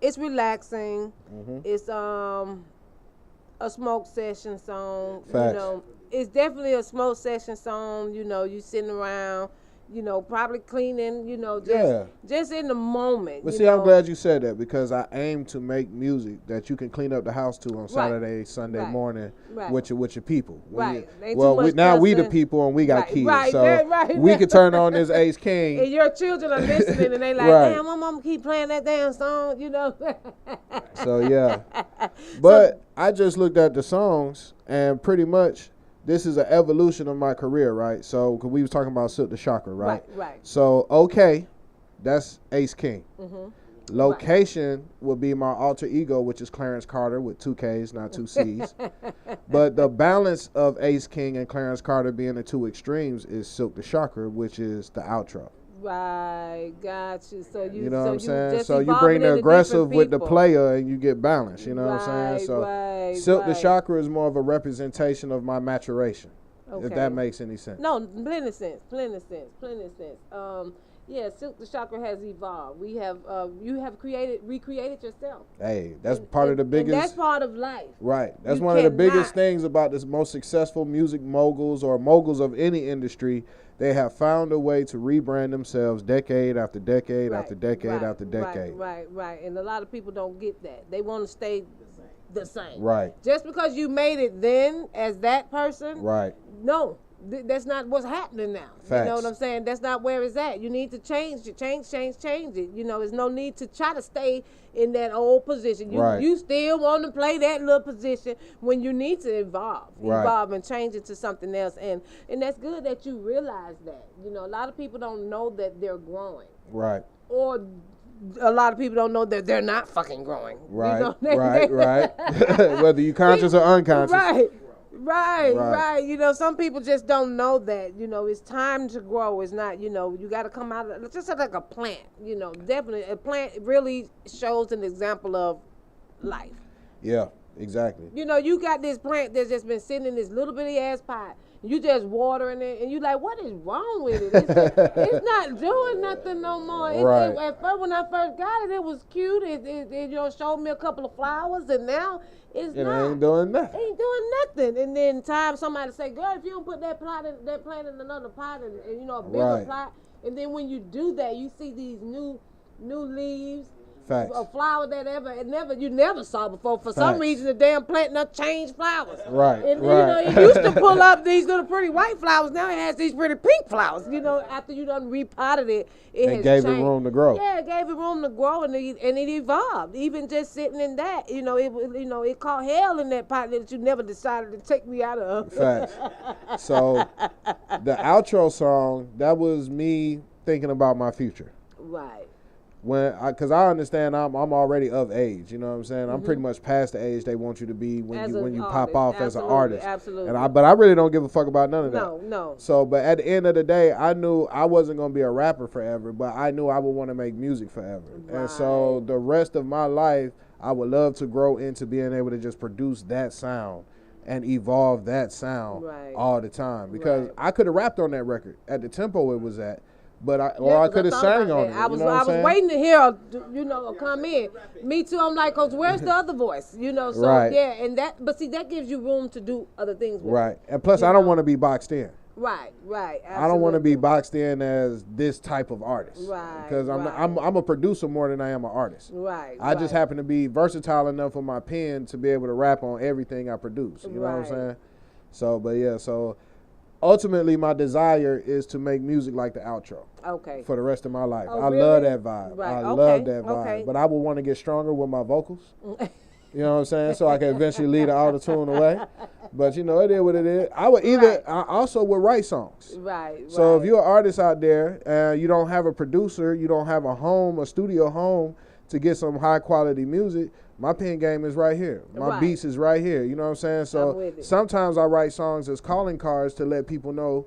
Speaker 2: It's relaxing.
Speaker 1: Mm-hmm.
Speaker 2: It's a smoke session song.
Speaker 1: Facts.
Speaker 2: You know, it's definitely a smoke session song. You know, you sitting around, you know, probably cleaning, you know, just in the moment.
Speaker 1: But
Speaker 2: you
Speaker 1: see,
Speaker 2: know?
Speaker 1: I'm glad you said that because I aim to make music that you can clean up the house to on Saturday, Sunday
Speaker 2: Right.
Speaker 1: morning
Speaker 2: Right.
Speaker 1: with your people.
Speaker 2: Right. Ain't
Speaker 1: Well,
Speaker 2: too much
Speaker 1: now we the
Speaker 2: cussing.
Speaker 1: people and we got
Speaker 2: Right,
Speaker 1: kids,
Speaker 2: right,
Speaker 1: so
Speaker 2: right.
Speaker 1: we can turn on this Ace King.
Speaker 2: And your children are listening, and they like,
Speaker 1: Right.
Speaker 2: damn, my mama keep playing that damn song, you know.
Speaker 1: So yeah, but I just looked at the songs, and pretty much this is an evolution of my career, right? So, cause we was talking about Silk the Shocker, right?
Speaker 2: Right.
Speaker 1: So, okay, that's Ace King.
Speaker 2: Mm-hmm.
Speaker 1: Location would be my alter ego, which is Clarence Carter with 2 Ks, not 2 Cs. But the balance of Ace King and Clarence Carter being the two extremes is Silk the Shocker, which is the outro.
Speaker 2: Right, got you. So you
Speaker 1: know what I'm saying?
Speaker 2: just
Speaker 1: So you
Speaker 2: evolving
Speaker 1: bring the
Speaker 2: into
Speaker 1: aggressive
Speaker 2: different
Speaker 1: with the
Speaker 2: people.
Speaker 1: player and you get balance, you know what I'm
Speaker 2: Right,
Speaker 1: saying? So
Speaker 2: right,
Speaker 1: Silk the
Speaker 2: right.
Speaker 1: Chakra is more of a representation of my maturation, if
Speaker 2: Okay.
Speaker 1: that makes any sense.
Speaker 2: No, plenty of sense. Yeah, Silk the Chakra has evolved. We have, you have recreated yourself.
Speaker 1: Hey, that's part of the biggest.
Speaker 2: And that's part of life.
Speaker 1: Right. That's
Speaker 2: You
Speaker 1: one of the biggest
Speaker 2: cannot-
Speaker 1: things about the most successful music moguls or moguls of any industry. They have found a way to rebrand themselves decade after decade after decade after decade.
Speaker 2: Right. And a lot of people don't get that. They want to stay the same.
Speaker 1: Right.
Speaker 2: Just because you made it then as that person.
Speaker 1: Right.
Speaker 2: No. That's not what's happening now.
Speaker 1: Facts.
Speaker 2: You know what I'm saying? That's not where it's at. You need to change it. Change it. You know, there's no need to try to stay in that old position. You still want to play that little position when you need to evolve and change it to something else. And that's good that you realize that. You know, a lot of people don't know that they're growing.
Speaker 1: Right.
Speaker 2: Or a lot of people don't know that they're not fucking growing.
Speaker 1: Right.
Speaker 2: You know?
Speaker 1: Right. Whether you conscious or unconscious.
Speaker 2: Right. You know, some people just don't know that. You know, it's time to grow. It's not, you know, you got to come out of, just like a plant. You know, definitely a plant really shows an example of life.
Speaker 1: Yeah, exactly.
Speaker 2: You know, you got this plant that's just been sitting in this little bitty ass pot. You just watering it, and you like, what is wrong with it? It's not doing nothing no more. At first, when I first got it, it was cute. It you know, showed me a couple of flowers, and now it's not.
Speaker 1: Ain't doing nothing.
Speaker 2: Ain't doing nothing. And then somebody say, girl, if you don't put that plant in another pot, and you know, a bigger pot, and then when you do that, you see these new leaves.
Speaker 1: Facts.
Speaker 2: A flower you never saw before. For some reason, the damn plant not changed flowers.
Speaker 1: Right.
Speaker 2: And you know, it used to pull up these little pretty white flowers. Now it has these pretty pink flowers. You know, after you done repotted it, it has
Speaker 1: gave
Speaker 2: changed.
Speaker 1: it room to grow.
Speaker 2: Yeah, it gave it room to grow, and it evolved. Even just sitting in that, you know, it caught hell in that pot that you never decided to take me out of.
Speaker 1: Facts. So the outro song, that was me thinking about my future.
Speaker 2: Right.
Speaker 1: Because I understand I'm already of age, you know what I'm saying? I'm pretty much past the age they want you to be when you pop off as an artist.
Speaker 2: Absolutely.
Speaker 1: But I really don't give a fuck about none of that.
Speaker 2: No.
Speaker 1: So, but at the end of the day, I knew I wasn't going to be a rapper forever, but I knew I would want to make music forever.
Speaker 2: Right.
Speaker 1: And so the rest of my life, I would love to grow into being able to just produce that sound and evolve that sound all the time. Because I could have rapped on that record at the tempo it was at. But I could have sang on it.
Speaker 2: I was waiting to hear, you know, come in. Me too. I'm like, cause where's the other voice? You know, so yeah, and but see, that gives you room to do other things with
Speaker 1: it. And plus, I don't want to be boxed in.
Speaker 2: Right. Absolutely.
Speaker 1: I don't want to be boxed in as this type of artist.
Speaker 2: Right.
Speaker 1: Because I'm a producer more than I am an artist.
Speaker 2: Right.
Speaker 1: I just happen to be versatile enough with my pen to be able to rap on everything I produce. You know what I'm saying? So, but yeah, so ultimately, my desire is to make music like the outro.
Speaker 2: Okay.
Speaker 1: For the rest of my life.
Speaker 2: Oh,
Speaker 1: I
Speaker 2: really?
Speaker 1: love that vibe.
Speaker 2: Right.
Speaker 1: I love that vibe.
Speaker 2: Okay.
Speaker 1: But I would want to get stronger with my vocals. You know what I'm saying? So I can eventually lead the auto-tune away. But you know, it is what it is. I also would write songs.
Speaker 2: Right.
Speaker 1: So if you're an artist out there and you don't have a producer, you don't have a studio home to get some high quality music, my pen game is right here. My beats is right here. You know what I'm saying? So sometimes I write songs as calling cards to let people know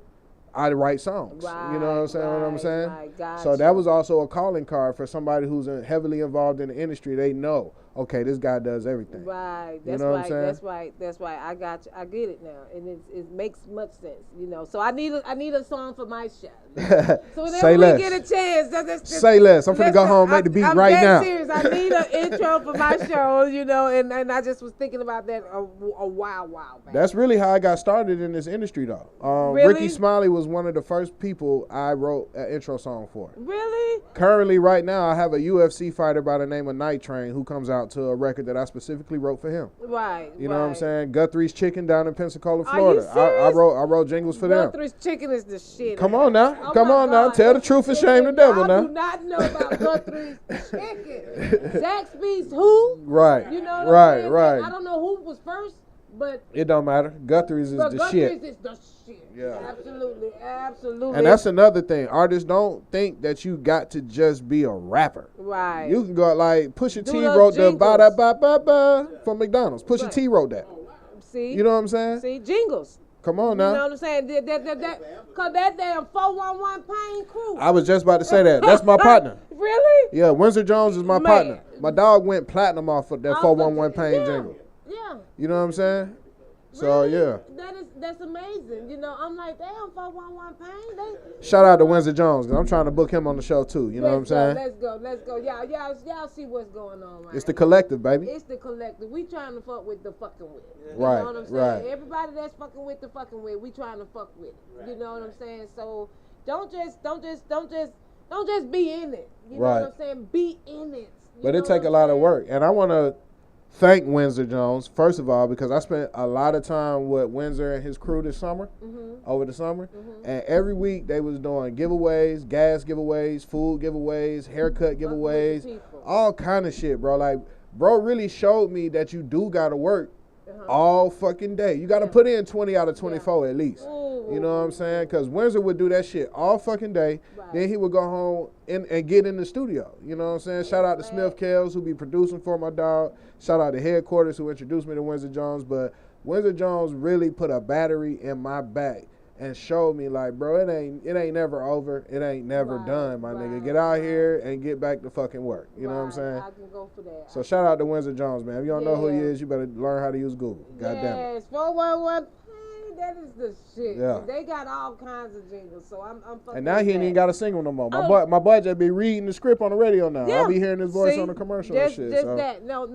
Speaker 1: I write songs.
Speaker 2: Right,
Speaker 1: you know what I'm saying? What I'm saying?
Speaker 2: Right, gotcha.
Speaker 1: So that was also a calling card for somebody who's heavily involved in the industry. They know, okay, this guy does everything.
Speaker 2: Right.
Speaker 1: That's right.
Speaker 2: That's right. That's right. I got you. I get it now, and it makes much sense. You know. So I need a song for my show. So whenever we get a chance,
Speaker 1: say less. I'm finna go home and make the beat right now.
Speaker 2: I'm serious. I need an intro for my show. You know, and I just was thinking about that a while back.
Speaker 1: That's really how I got started in this industry, though.
Speaker 2: Really?
Speaker 1: Ricky Smiley was one of the first people I wrote an intro song for.
Speaker 2: Really?
Speaker 1: Currently, right now, I have a UFC fighter by the name of Night Train who comes out to a record that I specifically wrote for him.
Speaker 2: Right.
Speaker 1: You know what I'm saying? Guthrie's Chicken down in Pensacola,
Speaker 2: Are you
Speaker 1: Florida.
Speaker 2: serious?
Speaker 1: I wrote jingles for them.
Speaker 2: Guthrie's Chicken is the shit.
Speaker 1: Come on now.
Speaker 2: Oh
Speaker 1: Come
Speaker 2: my
Speaker 1: on now.
Speaker 2: God.
Speaker 1: Tell the truth and shame the devil
Speaker 2: I
Speaker 1: now.
Speaker 2: do not know about Guthrie's Chicken. JackMe's who?
Speaker 1: Right.
Speaker 2: You know what I'm saying?
Speaker 1: Right.
Speaker 2: I don't know who was first, but
Speaker 1: it don't matter. Guthrie's is the shit.
Speaker 2: Guthrie's is the shit.
Speaker 1: Yeah.
Speaker 2: Absolutely.
Speaker 1: And that's another thing. Artists don't think that you got to just be a rapper.
Speaker 2: Right.
Speaker 1: You can go like Pusha T
Speaker 2: those
Speaker 1: wrote the
Speaker 2: jingles.
Speaker 1: ba da ba ba ba from McDonald's. Pusha T wrote that.
Speaker 2: See?
Speaker 1: You know what I'm saying?
Speaker 2: See, jingles.
Speaker 1: Come on now.
Speaker 2: You know what I'm saying? Cause that damn 411 Pain Crew.
Speaker 1: I was just about to say that. That's my partner.
Speaker 2: Really?
Speaker 1: Yeah, Windsor Jones is my partner. My dog went platinum off of that 411 Pain
Speaker 2: yeah.
Speaker 1: jingle.
Speaker 2: Yeah.
Speaker 1: You know what I'm saying? So
Speaker 2: Really?
Speaker 1: yeah.
Speaker 2: That's amazing. You know, I'm like, damn, 411 Pain.
Speaker 1: Shout out to Windsor Jones, because I'm trying to book him on the show too. You know what I'm saying?
Speaker 2: Let's go. Y'all see what's going on, right?
Speaker 1: It's the collective, baby.
Speaker 2: It's the collective. We trying to fuck with the fucking with. You
Speaker 1: Right,
Speaker 2: know what I'm saying?
Speaker 1: right.
Speaker 2: Everybody that's fucking with the fucking with, we trying to fuck with. Right. You know what I'm saying? So don't just be in it. You know
Speaker 1: Right.
Speaker 2: what I'm saying? Be in it.
Speaker 1: But it take a lot of work, and I want to thank Windsor Jones first of all, because I spent a lot of time with Windsor and his crew this summer, over the summer, and every week they was doing giveaways, gas giveaways, food giveaways, haircut giveaways, all kind of shit, bro. Like, bro really showed me that you do gotta work all fucking day. You gotta put in 20 out of 24 at least. You know what I'm saying? Because Windsor would do that shit all fucking day. Right. Then he would go home and get in the studio. You know what I'm saying? Shout out to Smith Kells, who be producing for my dog. Shout out to Headquarters, who introduced me to Windsor Jones. But Windsor Jones really put a battery in my back and showed me, like, bro, it ain't never over. It ain't never done, my nigga. Get out here and get back to fucking work. You know what I'm saying?
Speaker 2: I can go for that.
Speaker 1: So shout out to Windsor Jones, man. If you don't know who he is, you better learn how to use Google. God damn it.
Speaker 2: Yes, 411. That is the shit.
Speaker 1: Yeah.
Speaker 2: They got all kinds of jingles, so I'm fucking.
Speaker 1: And now he ain't even got a single no more. My
Speaker 2: Oh.
Speaker 1: boy just be reading the script on the radio now.
Speaker 2: Yeah.
Speaker 1: I be hearing his voice
Speaker 2: See,
Speaker 1: on the commercial
Speaker 2: just,
Speaker 1: and shit.
Speaker 2: Just
Speaker 1: So.
Speaker 2: that. No,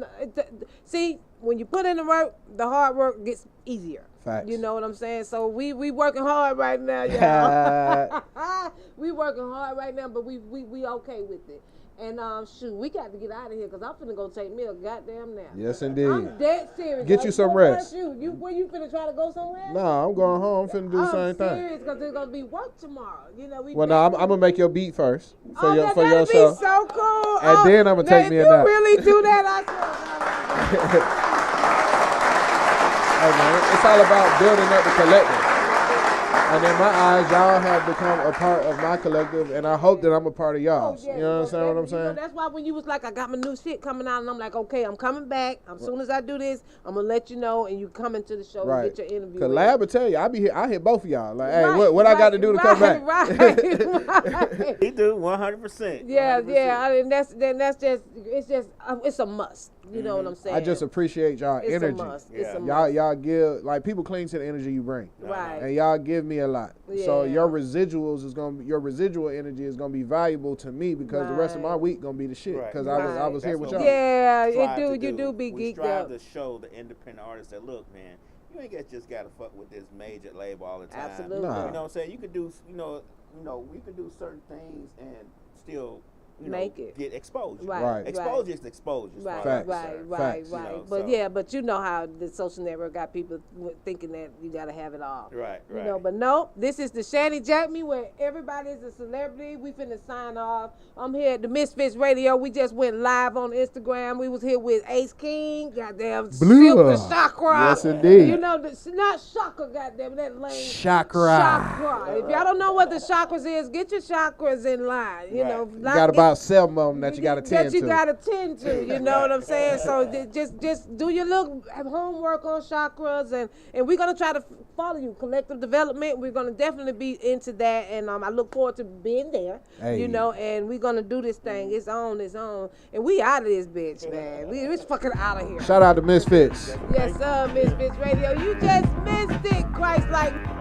Speaker 2: see, when you put in the work, the hard work gets easier.
Speaker 1: Facts.
Speaker 2: You know what I'm saying? So we working hard right now, y'all. We working hard right now, but we okay with it. And shoot, we got to get out of here because I'm finna go take me a goddamn nap.
Speaker 1: Yes, indeed.
Speaker 2: I'm dead serious.
Speaker 1: Get you some rest.
Speaker 2: Where you finna try to go somewhere?
Speaker 1: Nah, I'm going home. I'm finna do the same thing.
Speaker 2: I'm serious because there's gonna be work tomorrow. You know we.
Speaker 1: Well, no, I'm gonna make your beat first for your
Speaker 2: that'd
Speaker 1: show.
Speaker 2: Be so cool.
Speaker 1: And then I'm gonna take me a nap.
Speaker 2: If you really do that,
Speaker 1: Hey man, it's all about building up the collective. And in my eyes, y'all have become a part of my collective, and I hope that I'm a part of y'all's. You know what I'm saying?
Speaker 2: That's why when you was like, I got my new shit coming out, and I'm like, okay, I'm coming back. As soon as I do this, I'm gonna let you know, and you come into the show and get your interview.
Speaker 1: Cause Lab will tell you, I hit both of y'all. Like, hey, what I got to do to come back?
Speaker 2: Right.
Speaker 3: He do 100%.
Speaker 2: Yeah. And that's just it's a must. You know what I'm saying?
Speaker 1: I just appreciate y'all
Speaker 2: it's
Speaker 1: energy.
Speaker 2: A must. Yeah. It's a must.
Speaker 1: Y'all give, like, people cling to the energy you bring.
Speaker 2: Right.
Speaker 1: And y'all give me a lot.
Speaker 2: Yeah.
Speaker 1: So your residual energy is gonna be valuable to me because the rest of my week gonna be the shit. Because I was here with y'all.
Speaker 2: Yeah, you do be
Speaker 3: we
Speaker 2: geeked
Speaker 3: strive
Speaker 2: up.
Speaker 3: to show the independent artists that, look, man, you ain't just gotta fuck with this major label all the time.
Speaker 2: Absolutely.
Speaker 1: Nah.
Speaker 3: You know what I'm saying? You could do, we could do certain things and still
Speaker 2: make it
Speaker 3: get exposure.
Speaker 1: Right.
Speaker 3: Exposure is exposure.
Speaker 2: Right.
Speaker 1: Facts.
Speaker 2: But you know how the social network got people thinking that you got to have it all.
Speaker 3: Right.
Speaker 2: You know, but no, this is the Shanny JackMe where everybody's a celebrity. We finna sign off. I'm here at the Misfits Radio. We just went live on Instagram. We was here with Ace King, goddamn
Speaker 1: Blue.
Speaker 2: Silk the Chakra.
Speaker 1: Yes, indeed.
Speaker 2: You know, not Chakra, goddamn, that lame.
Speaker 1: Chakra.
Speaker 2: If y'all don't know what the chakras is, get your chakras in line. You know,
Speaker 1: you got about 7 of them that you got to tend to.
Speaker 2: That you got to tend to, you know what I'm saying? So just do your little homework on chakras, and we're going to try to follow you. Collective development, we're going to definitely be into that, and I look forward to being there, you know, and we're going to do this thing. It's on. And we out of this bitch, man. We're fucking out of here.
Speaker 1: Shout out to Misfits.
Speaker 2: Yes, sir, Misfits Radio. You just missed it, Christ-like.